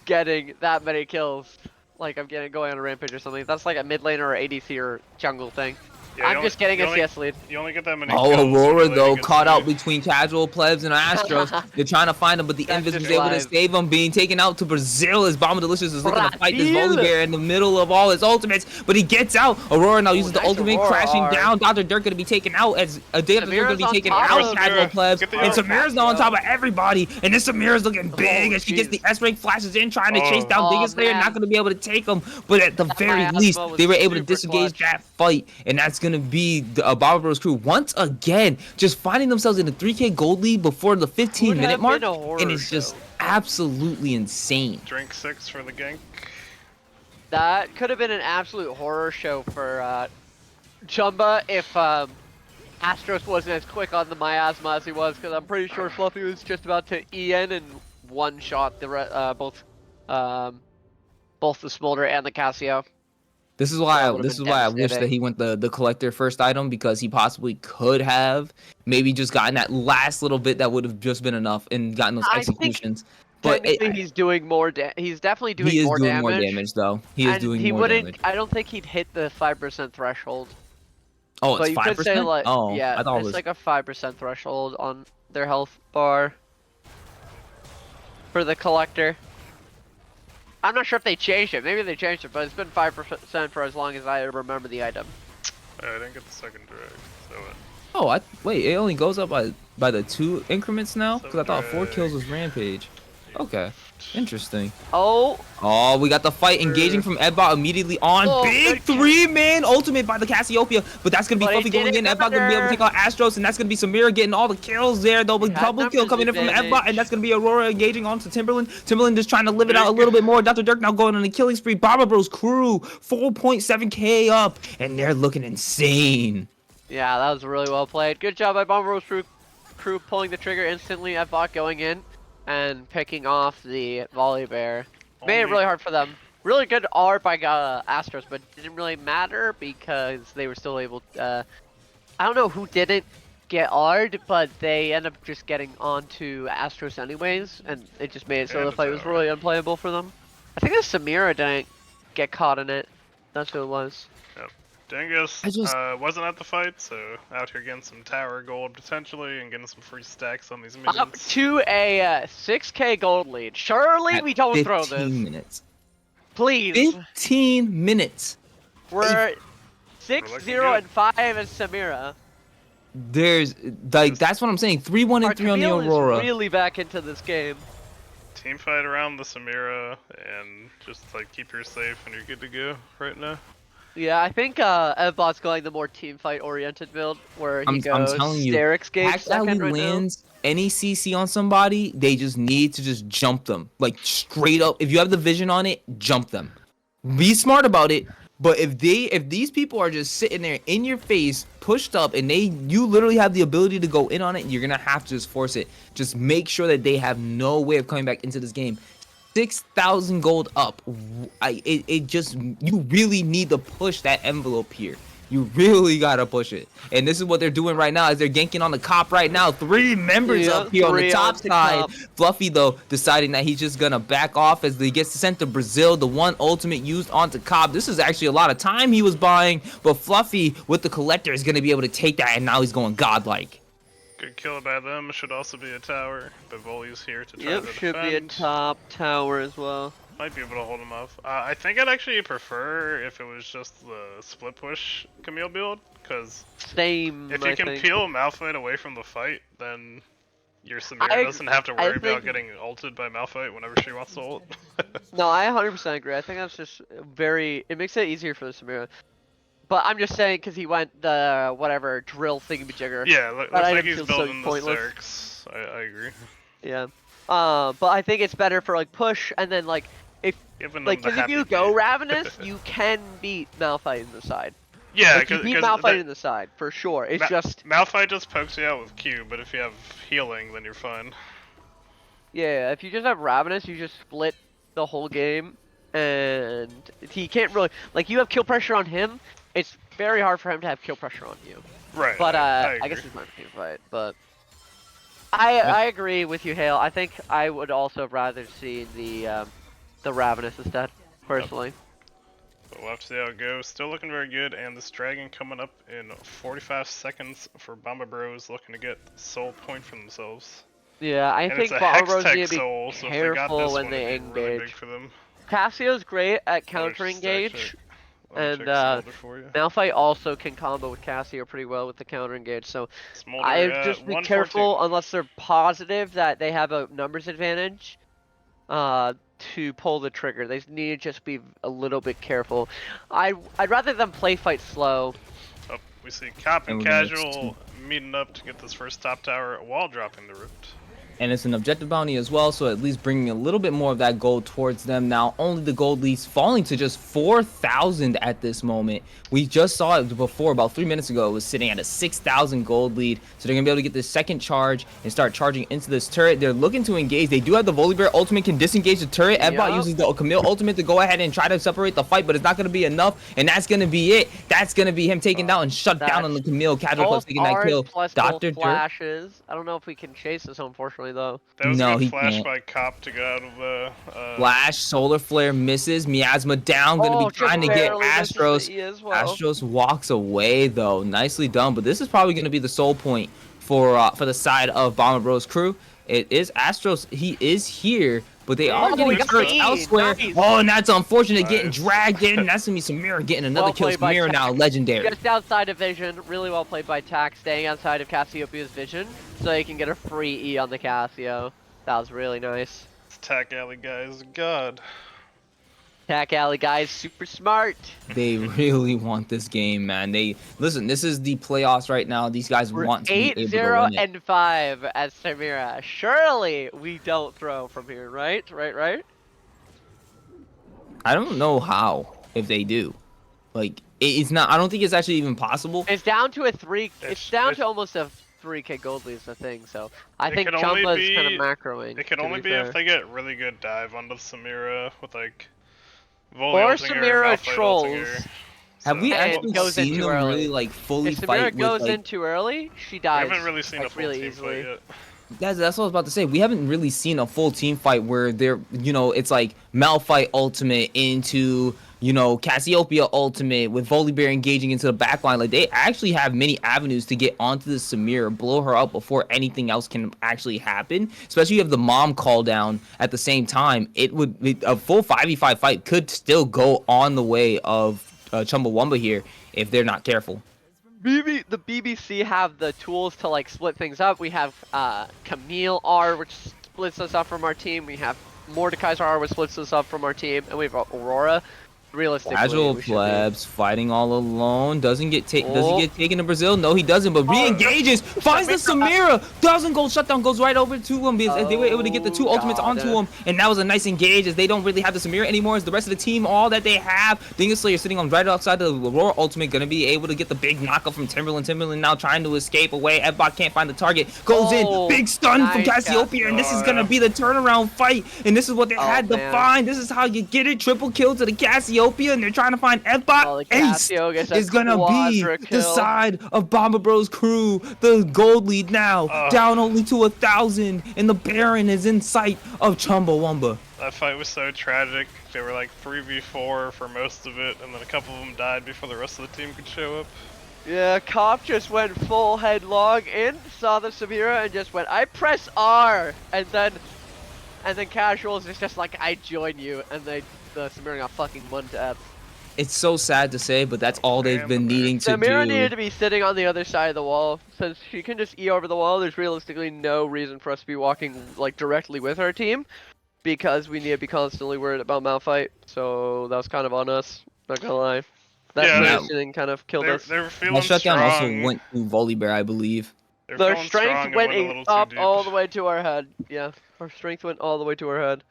getting that many kills. Like I'm going on a rampage or something. That's like a mid laner or ADC or jungle thing. Yeah, I'm just getting a CS lead. You only get that many Oh, kills when Aurora you're though leading caught against out me. between casual plebs and Astros. They're trying to find him, but the That's Invis was just able to live. save him, being taken out to Brazil as Bomba Delicious is looking to fight this Brazil. Volibear in the middle of all his ultimates, but he gets out. Aurora now uses the nice ultimate, Aurora crashing R. down. Dr. Dirk gonna be taken out as Dr. Dirk gonna be Samira's taken on top out of casual Samira. plebs, Get the and Aurora. Samira's now on top of everybody, and this Samira's looking big as she gets the jeez. S-rank flashes in, trying to chase Oh. down Oh, Dingus Slayer, man. not gonna be able to take him, but at the very miasma least, was they were able to super disengage clutch. that fight, and that's gonna be the Bomba Bros crew once again just finding themselves in a 3K gold lead before the 15-minute have mark, been a horror and it's just show. absolutely insane. Drink 6 for the gank. That could have been an absolute horror show for Chumba if Astros wasn't as quick on the miasma as he was, because I'm pretty sure Fluffy was just about to EN and one shot the both the Smolder and the Cassio. This is why That I would've been wish that devastating. he went the collector first item, because he possibly could have maybe just gotten that last little bit that would have just been enough and gotten those I think executions. But Technically, he's doing more. He's definitely doing he is more doing damage. more damage though. He is And doing he more wouldn't. damage. I don't think he'd hit the 5% threshold. Oh, But it's you could 5%? say like, Oh, yeah, I thought it it's was like a 5% threshold on their health bar for the collector. I'm not sure if they changed it. Maybe they changed it, but it's been 5% for as long as I remember the item. I didn't get the second drag, so Oh, wait, it only goes up by the 2 increments now? Because I thought 4 drag. kills was Rampage. Okay. Interesting. Oh, Oh, we got the fight engaging from Edbot immediately on. Oh, Big good catch. 3-man ultimate by the Cassiopeia. But that's going to be But he Fluffy going did in. it Edbot going to be able to take out Astros. And that's going to be Samira getting all the kills there. Double had kill numbers coming in from Edbot. advantage. And that's going to be Aurora engaging onto Timberland. Timberland just trying to live it out a little bit more. Dr. Dirk now going on a killing spree. Bomba Bros crew 4.7k up. And they're looking insane. yeah, that was really well played. Good job by Bomba Bros crew pulling the trigger instantly. Edbot going in and picking off the volley bear. Made it really hard for them. Really good R by Astros, but it didn't really matter because they were still able to, I don't know who didn't get R'd, but they end up just getting onto Astros anyways, and it just made it so the fight was really unplayable for them. I think that Samira didn't get caught in it. That's who it was. Yep. Dingus wasn't at the fight, so out here getting some tower gold potentially and getting some free stacks on these minions. Up to a 6k gold lead. Surely we don't throw this. 15 minutes. Please. 15 minutes. We're 6-0 and 5 as Samira. There's like that's what I'm saying. 3-1 and 3 on the Camille Aurora. is really back into this game. Team fight around the Samira and just like keep her safe and you're good to go right now. Yeah, I think Evbot's going the more team fight oriented build where he I'm goes telling you, Sterix Gauge Actually second right lands any CC on somebody, they just need to just jump them. Like straight up. If you have the vision on it, jump them. Be smart about it. But if these people are just sitting there in your face, pushed up, and you literally have the ability to go in on it, you're gonna have to just force it. Just make sure that they have no way of coming back into this game. 6,000 gold up. You really need to push that envelope here. You really gotta push it. And this is what they're doing right now as they're ganking on the cop right now. 3 members up here on the top side. Fluffy, though, deciding that he's just gonna back off as he gets sent to Brazil. The one ultimate used onto Cobb. This is actually a lot of time he was buying, but Fluffy with the collector is gonna be able to take that, and now he's going godlike. Good kill by them. Should also be a tower. But Volley's here to try Yep, to should defend. be a top tower as well. Might be able to hold him off. I think I'd actually prefer if it was just the split push Camille build, because Same, if you can think. peel Malphite away from the fight, then your Samira doesn't have to worry about getting ulted by Malphite whenever she wants to ult. No, I 100% agree. I think that's just it makes it easier for the Samira. But I'm just saying because he went the whatever drill thingamajigger. Yeah, looks That like item he's feels so building the pointless. Zerx. I agree. Yeah. But I think it's better for like push and then like if Giving like them the because if you happy go feet. Ravenous, you can beat Malphite in the side. Yeah, Like, you beat Malphite in the side for sure. It's just Malphite just pokes you out with Q, but if you have healing, then you're fine. yeah. If you just have Ravenous, you just split the whole game, and he can't really like you have kill pressure on him. It's very hard for him to have kill pressure on you. Right. But I I guess agree. it's my team fight. But I agree with you, Hale. I think I would also have rather seen the Ravenous instead, personally. But we'll have to see how it goes. Still looking very good, and this dragon coming up in 45 seconds for Bomba Bros looking to get soul point for themselves. Yeah, I And think it's a Bomba Bros Hextech need to be soul, so if they got careful this when one, they it'd be really big engage. for them. Cassio's great at Let me counter just engage, check and Smolder for you. Malphite also can combo with Cassio pretty well with the counter engage. So Smolder I at just be 114. careful unless they're positive that they have a numbers advantage to pull the trigger. They need to just be a little bit careful. I'd rather them play fight slow. Oh, we see Cop and And we're gonna Casual meeting up to get this first top tower while dropping the Rift. And it's an objective bounty as well, so at least bringing a little bit more of that gold towards them. Now, only the gold leads falling to just 4,000 at this moment. We just saw it before, about 3 minutes ago. It was sitting at a 6,000 gold lead. So they're going to be able to get this second charge and start charging into this turret. They're looking to engage. They do have the Volibear ultimate, can disengage the turret. Edbot uses the Camille ultimate to go ahead and try to separate the fight, but it's not going to be enough. And that's going to be it. That's going to be him taken down and shut down on the Camille. Casual Club's taking that kill. Dr. Flashes. I don't know if we can chase this, unfortunately, though. That was No, a he good flash can't. by Cop to get out of the... Flash, Solar Flare misses. Miasma down. Going to be trying to get Astros. Astros walks away, though. Nicely done. But this is probably going to be the soul point for the side of Bomba Bros crew. It is Astros. He is here, but they are getting hurt elsewhere. Nice. Oh, and that's unfortunate. Getting Nice. dragged in. That's going to be Samira getting another Well kill. played by Samira now Tax. legendary. Just outside of vision, really well played by Tax, staying outside of Cassiopeia's vision, so he can get a free E on the Cassio. That was really nice. Attack alley guy is god. Attack alley guys, super smart. They really want this game, man. Listen. This is the playoffs right now. These guys We're want to be able to 8-0 win it. and 5 as Samira. Surely we don't throw from here, right? Right? I don't know how if they do. Like it's not. I don't think it's actually even possible. It's down to a 3. It's It's- down it's- to almost a 3k gold lead is the thing. So I It think could only Chumba's be- kind of macroing. It could to only be fair. if they get really good dive onto Samira with like Or ulting her, Samira Malphite ulting trolls. her. Have we And actually goes in seen too them early. really like fully If fight Samira goes with like? in too early, she We dies. haven't really seen a like, full really team easily. fight yet. That's what I was about to say. We haven't really seen a full team fight where they're, it's like Malphite ultimate into, Cassiopeia ultimate with Volibear engaging into the backline. Like they actually have many avenues to get onto the Samira, blow her up before anything else can actually happen. Especially if you have the mom call down at the same time. A full 5v5 fight could still go on the way of Chumbawumba here if they're not careful. The BBC have the tools to like split things up. We have Camille R, which splits us up from our team. We have Mordecai's R, which splits us up from our team, and we have Aurora. Realistically, Casual we should be- plebs fighting all alone. Doesn't get Oh. taken to Brazil. No, he doesn't. But re-engages. Finds the Samira. Doesn't go shutdown. Goes right over to him. Because they were able to get the 2 ultimates God. onto him. And that was a nice engage as they don't really have the Samira anymore. As the rest of the team, all that they have. Dingus Slayer sitting on right outside the Aurora ultimate. Going to be able to get the big knockup from Timberland. Timberland now trying to escape away. Ebbot can't find the target. Goes Oh, in. Big stun from nice Cassiopeia. And this is Cassiopeia. going to be the turnaround fight. And this is what they had to man. find. This is how you get it. Triple kill to the Cassiopeia. And they're trying to find Ebbot. Oh, the Ace Cassio gets a is gonna be quadra the kill. side of Bomba Bros crew. The gold lead now, down only to 1,000, and the Baron is in sight of Chumbawumba. That fight was so tragic. They were like 3v4 for most of it, and then a couple of them died before the rest of the team could show up. Yeah, Cop just went full headlong in, saw the Samira, and just went, I press R, and then Casuals is just like, I join you, and the Samira got fucking one tap. It's so sad to say, but that's all they've been needing to Samira do. needed to be sitting on the other side of the wall. Since she can just E over the wall, there's realistically no reason for us to be walking like directly with our team, because we need to be constantly worried about Malphite. So that was kind of on us, not gonna lie. That Yeah, positioning kind of killed us. They were feeling That shutdown also strong. went to Volibear, I believe. They were Their feeling strong strength and went a little too up deep. all the way to our head. Yeah, our strength went all the way to our head.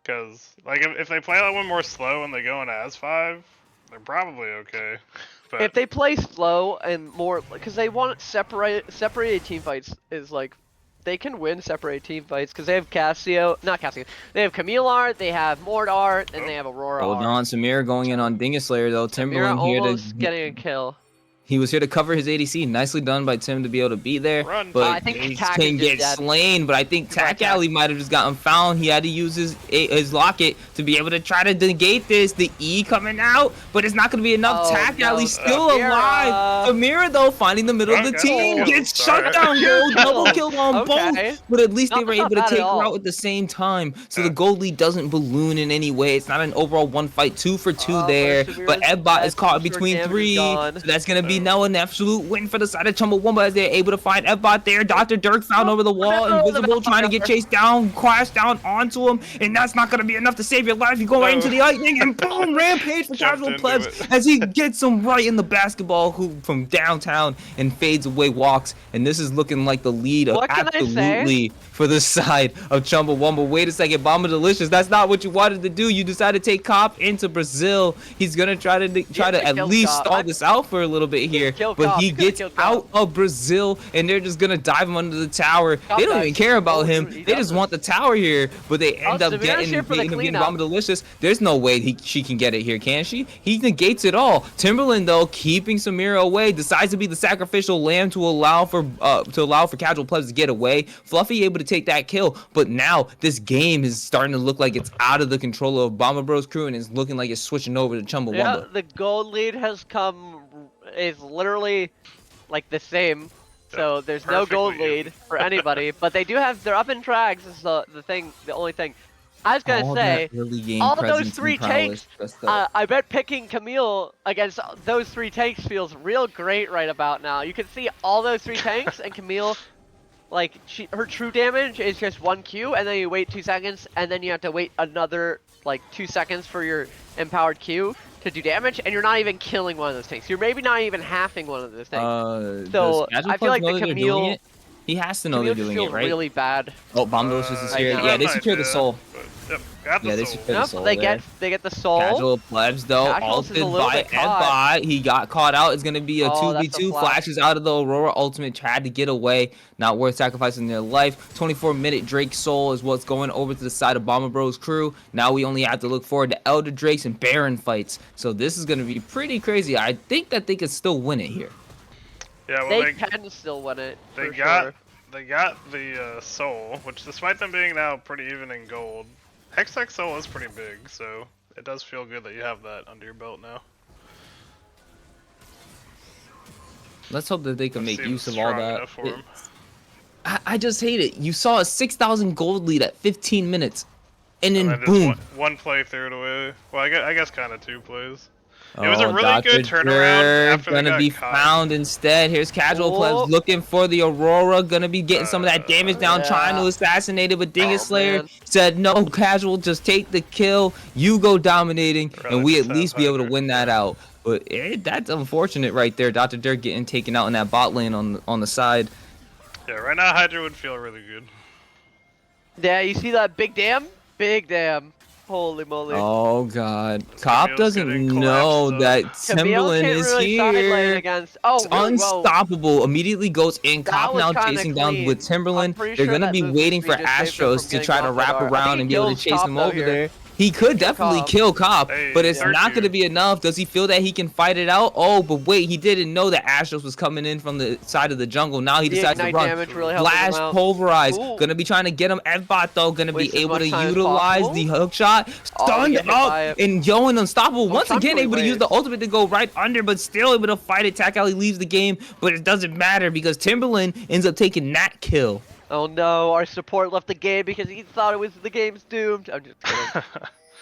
Because, like, if they play that one more slow and they go in as 5, they're probably okay. But If they play slow and more, because they want separated team fights is like, they can win separated team fights because they have not Cassio, they have Camille R, they have Mordar, and they have Aurora Hold R. on, Samir going in on Dingus Slayer though. Samira Timberland here almost to getting a kill. He was here to cover his ADC. Nicely done by Tim to be able to be there. Run. But I think he Tack can is just get dead. slain. But I think Goodbye, Tack Tack. Alley might have just gotten found. He had to use his locket to be able to try to negate this. The E coming out, but it's not going to be enough. Oh, Tack no. Alley still Samira. alive. Samira, though, finding the middle of the Okay. team. Oh, Gets sorry. shut down gold. Double kill on Okay. both. But at least they Not- were not able to bad at take her all. out at the same time. So Yeah. the gold lead doesn't balloon in any way. It's not an overall one fight, 2 for 2 Oh, there. but But Samira's Ebbot dead. is caught Most of her between damage is 3. gone. So that's going to be now an absolute win for the side of Chumbawumba as they're able to find Ebbot there. Dr. Dirk found over the wall, no, invisible, trying to get chased down, crash down onto him, and that's not going to be enough to save your life. You go right into the lightning, and boom, rampage for Jumped casual into plebs it. as he gets him right in the basketball hoop from downtown and fades away, walks. And this is looking like the lead of What can I say? absolutely for the side of Chumbawumba. Wait a second, Bomba Delicious. That's not what you wanted to do. You decided to take Cop into Brazil. He's gonna try to at kill least Cop. stall this out for a little bit here, kill but Cop. he He could've gets killed Cop. out of Brazil, and they're just gonna dive him under the tower. Cop They don't dies. even care about Oh, him. dude, he They just doesn't. want the tower here, but they end up Samira's getting here for the getting cleanup. Bomba Delicious. There's no way she can get it here, can she? He negates it all. Timberland though, keeping Samira away, decides to be the sacrificial lamb to allow for casual plebs to get away. Fluffy able to take that kill, but now this game is starting to look like it's out of the control of Bomba Bros crew, and it's looking like it's switching over to Chumbawumba. Yeah, the gold lead is literally like the same. So there's no gold Perfectly lead for anybody, but they're up in frags is the only thing. I was gonna All say, that early game all those presence and 3 prowess, takes, just the- I bet picking Camille against those 3 tanks feels real great right about now. You can see all those 3 tanks and Camille like her true damage is just 1Q, and then you wait 2 seconds, and then you have to wait another like 2 seconds for your empowered Q to do damage, and you're not even killing one of those tanks. You're maybe not even halving one of those tanks. So I feel like the Camille. He has to know they're doing it, right? Really bad. Oh, Bomba Delicious is right here. now. Yeah, they secure the soul. Yep, got the Yeah, they soul. secure the soul. They there. get the soul. Casual plebs though, Casual's is a ulted little by bit caught. Edbot. He got caught out. It's gonna be a Oh, that's a 2v2. flash. Flashes out of the Aurora ultimate. Tried to get away. Not worth sacrificing their life. 24-minute Drake soul is what's going over to the side of Bomber Bros crew. Now we only have to look forward to Elder Drakes and Baron fights. So this is gonna be pretty crazy. I think that they could still win it here. Yeah, well, They can still win it. They for got sure. they got the soul, which despite them being now pretty even in gold, Hextech soul is pretty big, so it does feel good that you have that under your belt now. Let's hope that they can make Seems use of all strong that. enough for him. I just hate it. You saw a 6,000 gold lead at 15 minutes, and then And then boom. just one play threw it away. Well, I guess kind of 2 plays. It was a really Dr. good turnaround Dirk after they gonna got be caught. found instead. Here's Casual Oh. Plebs looking for the Aurora. Gonna be getting some of that damage down, trying to yeah. assassinate it. But Dingus Oh, Slayer man. said, no, Casual, just take the kill. You go dominating, and we at Relax, least be able to Hunter. win that out. But that's unfortunate right there. Dr. Dirk getting taken out in that bot lane on the side. Yeah, right now Hydra would feel really good. Yeah, you see that big dam? Big dam. Holy moly. Oh, God. Cop Camille's doesn't getting know collapsed that Camille Timberland can't is really side lane here. against. Oh, It's whoa. unstoppable. Immediately goes in. That Cop was now kinda chasing down clean. with Timberland. I'm pretty They're sure gonna that be movement waiting speed for just saved him Astros from to getting try to off that wrap R. I around think and he be able to kills chase Cop him though over here. there. He could definitely Cop. kill Cop, Hey, but it's third not going to dude. be enough. Does he feel that he can fight it out? Oh, but wait, he didn't know that Astros was coming in from the side of the jungle. Now he The decides to ignite run. damage really helping him Blast, out. pulverize. Ooh. Gonna be trying to get him. Edbot though, gonna be Waste as able much to time as utilize possible. the hook shot. Oh, Stunned get hit by up it. and Yoan unstoppable. Once Chunk again, really able to use the waves. ultimate to go right under, but still able to fight it. Tack Alley leaves the game, but it doesn't matter because Timberland ends up taking that kill. Oh no, our support left the game because he thought it was the game's doomed. I'm just kidding.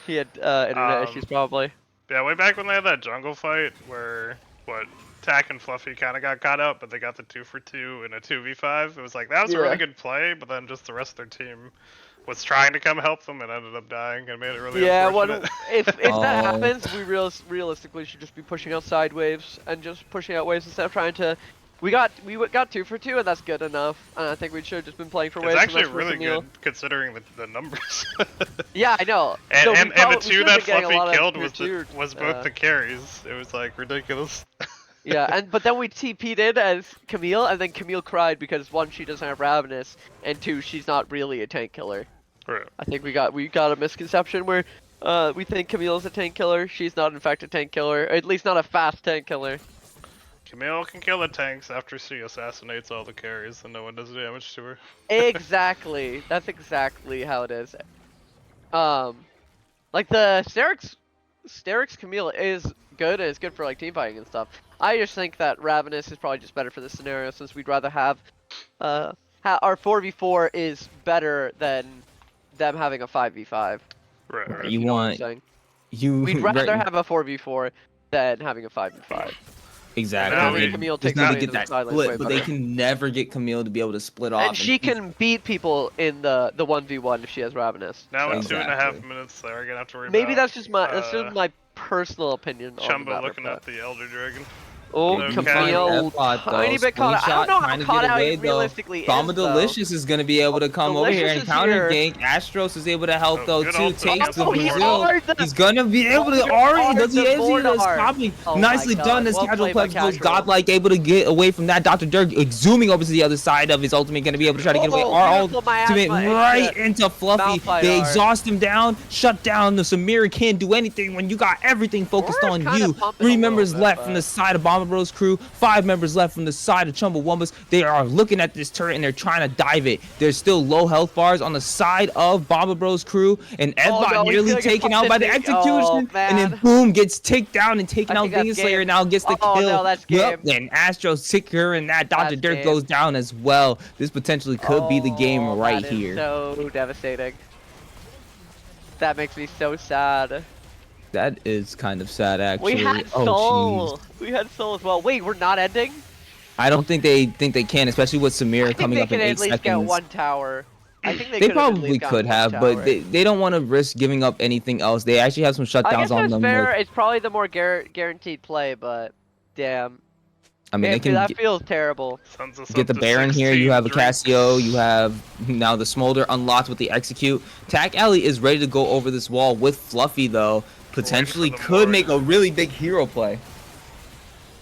He had internet issues probably. Yeah, way back when they had that jungle fight where Tack and Fluffy kind of got caught up, but they got the 2-for-2 in a 2v5. It was like that was a Yeah. really good play, but then just the rest of their team was trying to come help them and ended up dying and made it really Yeah, what unfortunate. if that Oh. happens, we realistically should just be pushing out side waves and just pushing out waves instead of trying to. We got 2-for-2 and that's good enough. And I think we should have just been playing for waves. It's and actually that's for really Camille. good considering the numbers. Yeah, I know. And, So we and the probably- we two should've that been getting a lot Fluffy of killed was tier two, was both the carries. It was like ridiculous. Yeah, but then we TP'd in as Camille, and then Camille cried because 1, she doesn't have Ravenous, and 2, she's not really a tank killer. Right. I think we got a misconception where we think Camille's a tank killer. She's not in fact a tank killer, or at least not a fast tank killer. Camille can kill the tanks after she assassinates all the carries and no one does damage to her. Exactly. That's exactly how it is. Like the Sterix Camille is good. It's good for like team fighting and stuff. I just think that Ravenous is probably just better for this scenario since we'd rather have our 4v4 is better than them having a 5v5. Right. if You know what I'm want- saying. You We'd rather right, have a 4v4 than having a 5v5. exactly. Now They we- Camille just takes need that to into get the that side lane split, way but they better. can never get Camille to be able to split off. And she can beat people in the 1v1 if she has Ravenous. Now in Exactly. 2.5 minutes, they're gonna have to worry Maybe about, that's just my personal opinion on the Chumba matter, looking but- at the Elder Dragon. Oh, No, Camille, F-bot, though. tiny bit caught out. I don't know how Slingshot trying to caught get out away, he though. realistically Bomba is, though. Delicious is going to be able to come over here and Delicious is counter here. gank. Astros is able to help, Oh, though, good too. ult Takes the from he Brazil. R'd the- He's going to be able to he Ari. Does R'd he the is he Mordor. copy. Oh my Nicely God. done. This Well Casual played by Plebs goes Casual. godlike, able to get away from that. Dr. Dirk zooming over to the other side of his ultimate. Going to be able to try to get away. Oh, Our beautiful ultimate miasma right into Fluffy. Malphite They art. exhaust him down. Shut down. The Samira can't do anything when you got everything focused Aura's on kinda you. pumping a 3 little members bit, left but- from the side of Bomber Bros crew, 5 members left from the side of Chumbawumbas. They are looking at this turret and they're trying to dive it. There's still low health bars on the side of Bomber Bros crew, and Edbot no, he's nearly gonna get taken out by the pumped in. execution, Oh, and then man. boom, gets taken down and taken I out. think that's Dingus Slayer game. now gets the Oh, kill. no, that's Yep, game. and Astro secure, and that Dr. That's Dirk game. goes down as well. This potentially could be the game Oh, right that is here. so devastating. That makes me so sad. That is kind of sad, actually. We had Oh, Soul. jeez. We had Soul as well. Wait, we're not ending? I don't think they can, especially with I Samira think coming they up in can at 8 least get seconds. one tower. I think they They could have at probably least gotten could one have, but tower. they don't want to risk giving up anything else. They actually have some I guess shutdowns on that's them. fair. It's probably the more guaranteed play, but damn, I mean, they can that feels terrible. Sends us get up the to Baron here. You 16 have a Casio. You drinks. have now the Smolder unlocked with the Execute. Tack Alley is ready to go over this wall with Fluffy, though. We're waiting for Potentially the could Mord. make a really big hero play.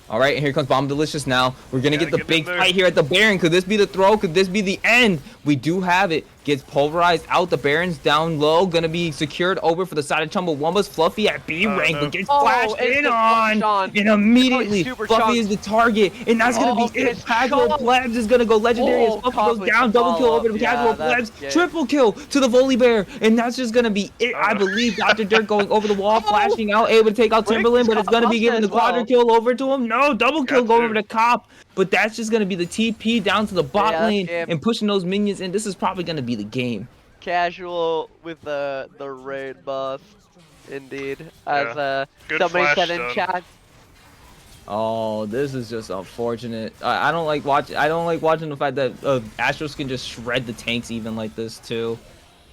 All right, here comes Bomb Delicious now. We're going to get Gotta the get in big there. fight here at the Baron. Could this be the throw? Could this be the end? We do have it. Gets pulverized out. The Baron's down low. Going to be secured over for the side of Chumbawumbas. Fluffy at B rank, No. but gets Oh, flashed in instant on. flash on. And immediately, super Fluffy chunked. is the target. And that's going to Oh, be it. gets Casual chunked. Plebs is going to go legendary as Oh, Fluffy goes Cobb with down. the Double kill over follow-up. to Yeah, Casual that's Plebs. good. Triple kill to the Volley Bear. And that's just going to be it. I believe Dr. Dirt going over the wall, flashing out, able to take out Rick Timberland, but it's going to be Costa giving the as well. quadra kill over to him. No, double kill Got going to. over to Cop. But that's just going to be the TP down to the bot Yeah, that's lane game. and pushing those minions in. This is probably going to be the game. Casual with the raid buff, indeed. As Good somebody flash said in stun. chat. Oh, this is just unfortunate. I don't like watching the fact that Astros can just shred the tanks even like this too.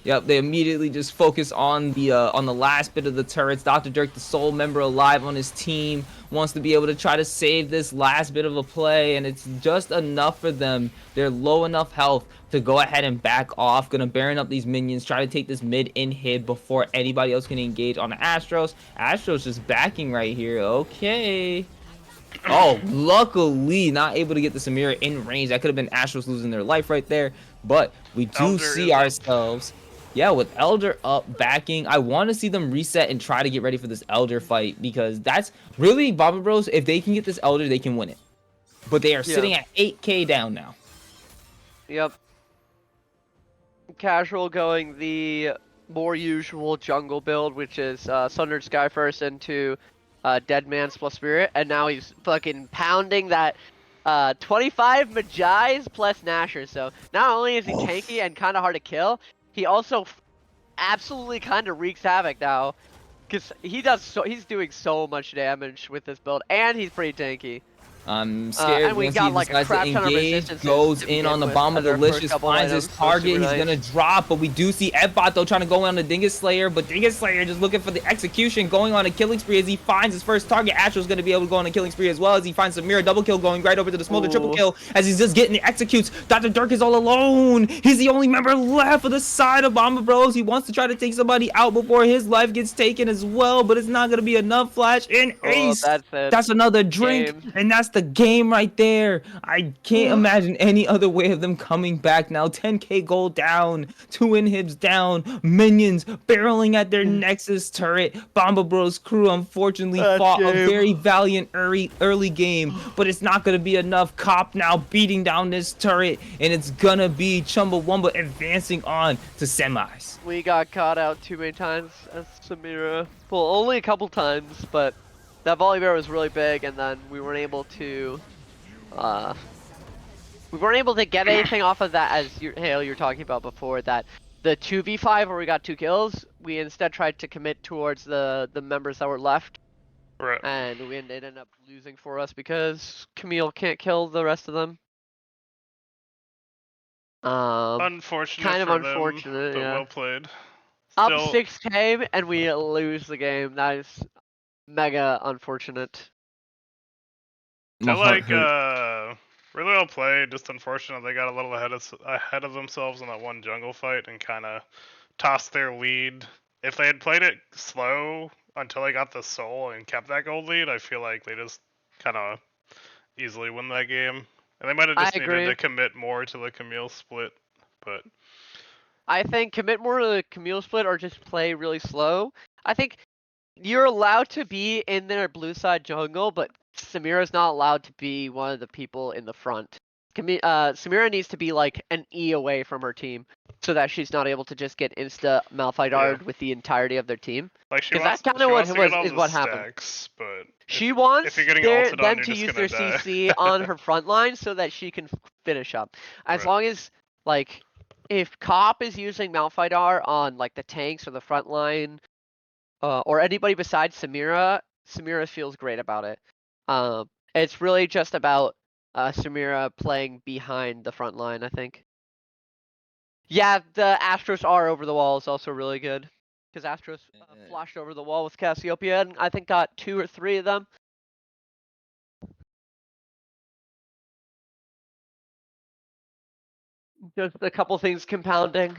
Yep, they immediately just focus on the last bit of the turrets. Dr. Dirk, the sole member alive on his team, wants to be able to try to save this last bit of a play, and it's just enough for them. They're low enough health to go ahead and back off. Gonna Baron up these minions, try to take this mid inhib before anybody else can engage on the Astros. Astros just backing right here. Okay. Oh, luckily not able to get the Samira in range. That could have been Astros losing their life right there. But we do Elder see is up. ourselves. Yeah, with Elder up backing, I want to see them reset and try to get ready for this Elder fight because that's really Bomba Bros. If they can get this Elder, they can win it. But they are sitting at 8K down now. Yep. Casual going the more usual jungle build, which is Sundered Sky first into Dead Man's plus Spirit, and now he's fucking pounding that 25 Magi's plus Nasher. So not only is he tanky and kind of hard to kill, he also absolutely kind of wreaks havoc now, because he's doing so much damage with this build, and he's pretty tanky. I'm scared and we once got he like a decides to crap ton of engage, resistances goes to in begin on the with Bomb of as our first Delicious, couple finds his items, so target, super he's nice. gonna drop, but we do see Edbot though trying to go on the Dingus Slayer, but Dingus Slayer just looking for the execution, going on a killing spree as he finds his first target. Astro's gonna be able to go on a killing spree as well as he finds Samira double kill going right over to the Smolder triple kill as he's just getting the executes. Dr. Dirk is all alone. He's the only member left for the side of Bomba Bros. He wants to try to take somebody out before his life gets taken as well, but it's not gonna be enough. Flash in ace. That's it. That's another drink, Game. and that's the game right there. I can't imagine any other way of them coming back now. 10K gold down, 2 inhibs down, minions barreling at their Nexus turret. Bomba Bros crew unfortunately fought a very valiant early game, but it's not going to be enough. Cop now beating down this turret, and it's going to be Chumbawumba advancing on to semis. We got caught out too many times as Samira. Well, only a couple times, but that volley bear was really big, and then we weren't able to get anything off of that, as Hale, you were talking about before, that the 2v5 where we got 2 kills, we instead tried to commit towards the members that were left, Right. and it ended up losing for us because Camille can't kill the rest of them. Unfortunate kind of for unfortunate, them, but yeah. well played. Up Still, 6K and we lose the game. That is mega unfortunate. they're My heart like hurt. really well played. Just unfortunate they got a little ahead of themselves in that one jungle fight and kind of tossed their lead. If they had played it slow until they got the soul and kept that gold lead, I feel like they just kind of easily win that game. And they might have just needed to commit more to the Camille split, but I think commit more to the Camille split or just play really slow. I think you're allowed to be in their blue side jungle, but Samira's not allowed to be one of the people in the front. Samira needs to be like an E away from her team so that she's not able to just get insta Malphite with the entirety of their team. like she Because wants, that's kind of what to get all is the what happened. stacks, but She wants if you're getting them ulted on, you're to just use gonna their die. CC on her front line so that she can finish up. As Right. long as, like, if Cop is using Malphite on, like, the tanks or the front line, or anybody besides Samira, Samira feels great about it. It's really just about Samira playing behind the front line, I think. Yeah, the Astros are over the wall is also really good. Because Astros flashed over the wall with Cassiopeia and I think got 2 or 3 of them. Just a couple things compounding.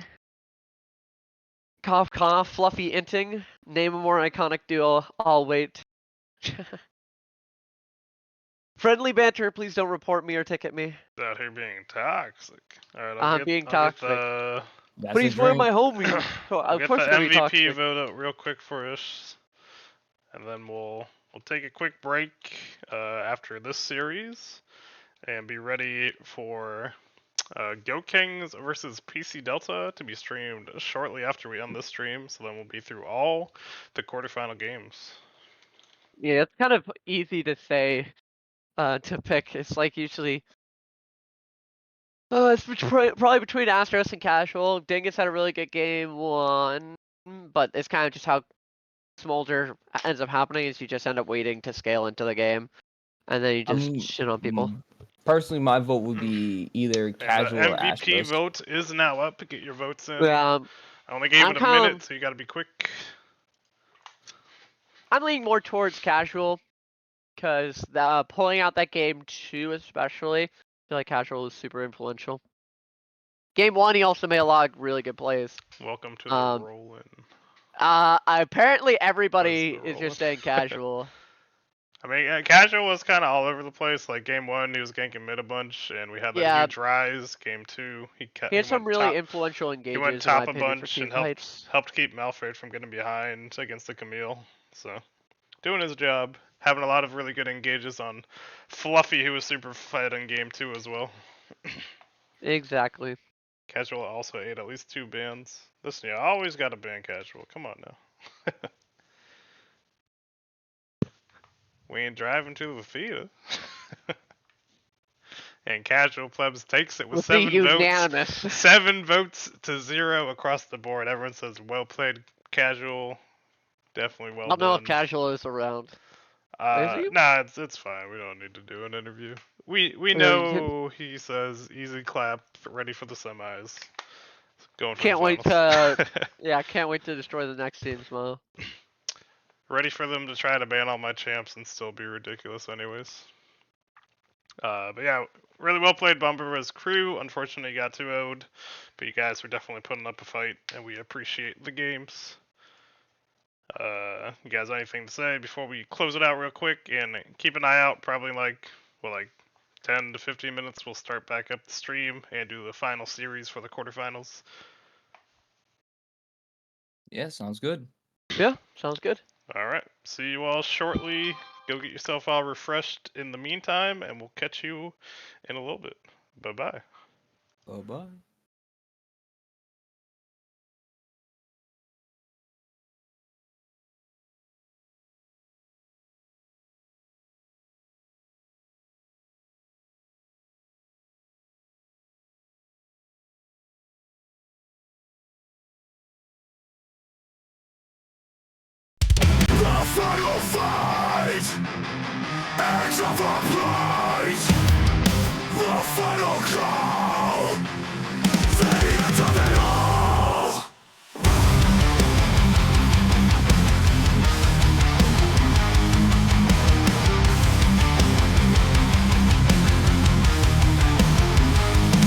Cough cough, fluffy inting. Name a more iconic duo. I'll wait. Friendly banter, please don't report me or ticket me. Out here being toxic. Alright, I'm being I'll toxic. get the That's But a he's one of drink. my homies. So I'll of get course the it's gonna be MVP toxic. vote up real quick for us, and then we'll take a quick break after this series, and be ready for Go Kings versus PC Delta to be streamed shortly after we end this stream. So then we'll be through all the quarterfinal games. Yeah, it's kind of easy to say, to pick. It's like usually, it's probably between Astros and Casual. Dingus had a really good game one, but it's kind of just how Smolder ends up happening. Is you just end up waiting to scale into the game, and then you just shit on people. Personally, my vote would be either Casual And or the MVP Astros. vote is now up. Get your votes in. I I only gave it a minute, so you got to be quick. I'm leaning more towards Casual, because pulling out that game 2 especially, I feel like Casual is super influential. Game 1, he also made a lot of really good plays. Welcome to the roll-in. Apparently everybody Where's is the just saying Casual. I mean, Casual was kind of all over the place. Like game 1, he was ganking mid a bunch, and we had that huge rise. Game 2, he had some really influential engages. He went top a opinion, bunch and helped keep Malphite from getting behind against the Camille. So, doing his job. Having a lot of really good engages on Fluffy, who was super fed in game 2 as well. Exactly. Casual also ate at least 2 bans. Listen, you always gotta ban Casual. Come on now. We ain't driving to the theater. And Casual Plebs takes it with 7 unanimous votes. 7 votes to 0 across the board. Everyone says well played, Casual. Definitely well done. I don't know if Casual is around. Is he? Nah, it's fine. We don't need to do an interview. We know he says easy clap, ready for the semis. Going for can't the wait to yeah, can't wait to destroy the next teams, Mo. Ready for them to try to ban all my champs and still be ridiculous anyways. But yeah, really well played Bomba as crew. Unfortunately, you got 2-0'd, but you guys were definitely putting up a fight, and we appreciate the games. You guys have anything to say before we close it out real quick? And keep an eye out, probably like 10 to 15 minutes, we'll start back up the stream and do the final series for the quarterfinals. Yeah, sounds good. Yeah, sounds good. Alright, see you all shortly. Go get yourself all refreshed in the meantime, and we'll catch you in a little bit. Bye-bye. Bye-bye. The final fight, edge of a plate. The final call, the end of it all.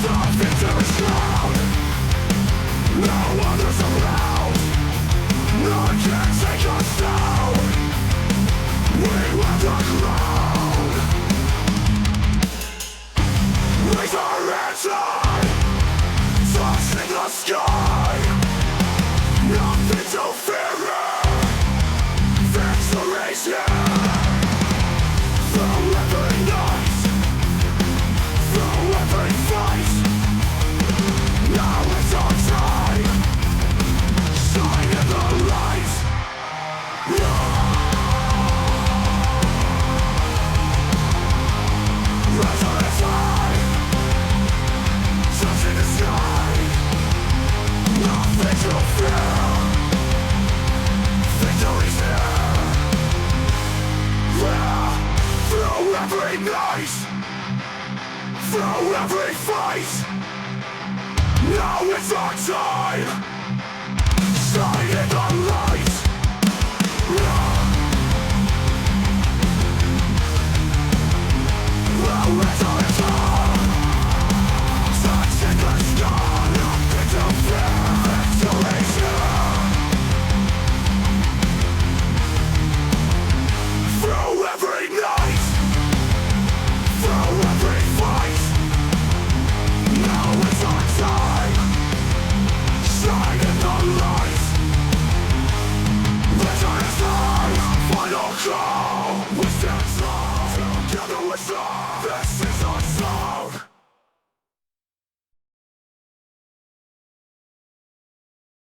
The victor's crown, no others around. None can take us down. We want the crown. Raise our hands high, touching the sky. Nothing to fear. Victory's here. The weapon night, the weapon fight. Now it's our time. Shine in the light. Rise on its high, touching the sky. Now it's our time.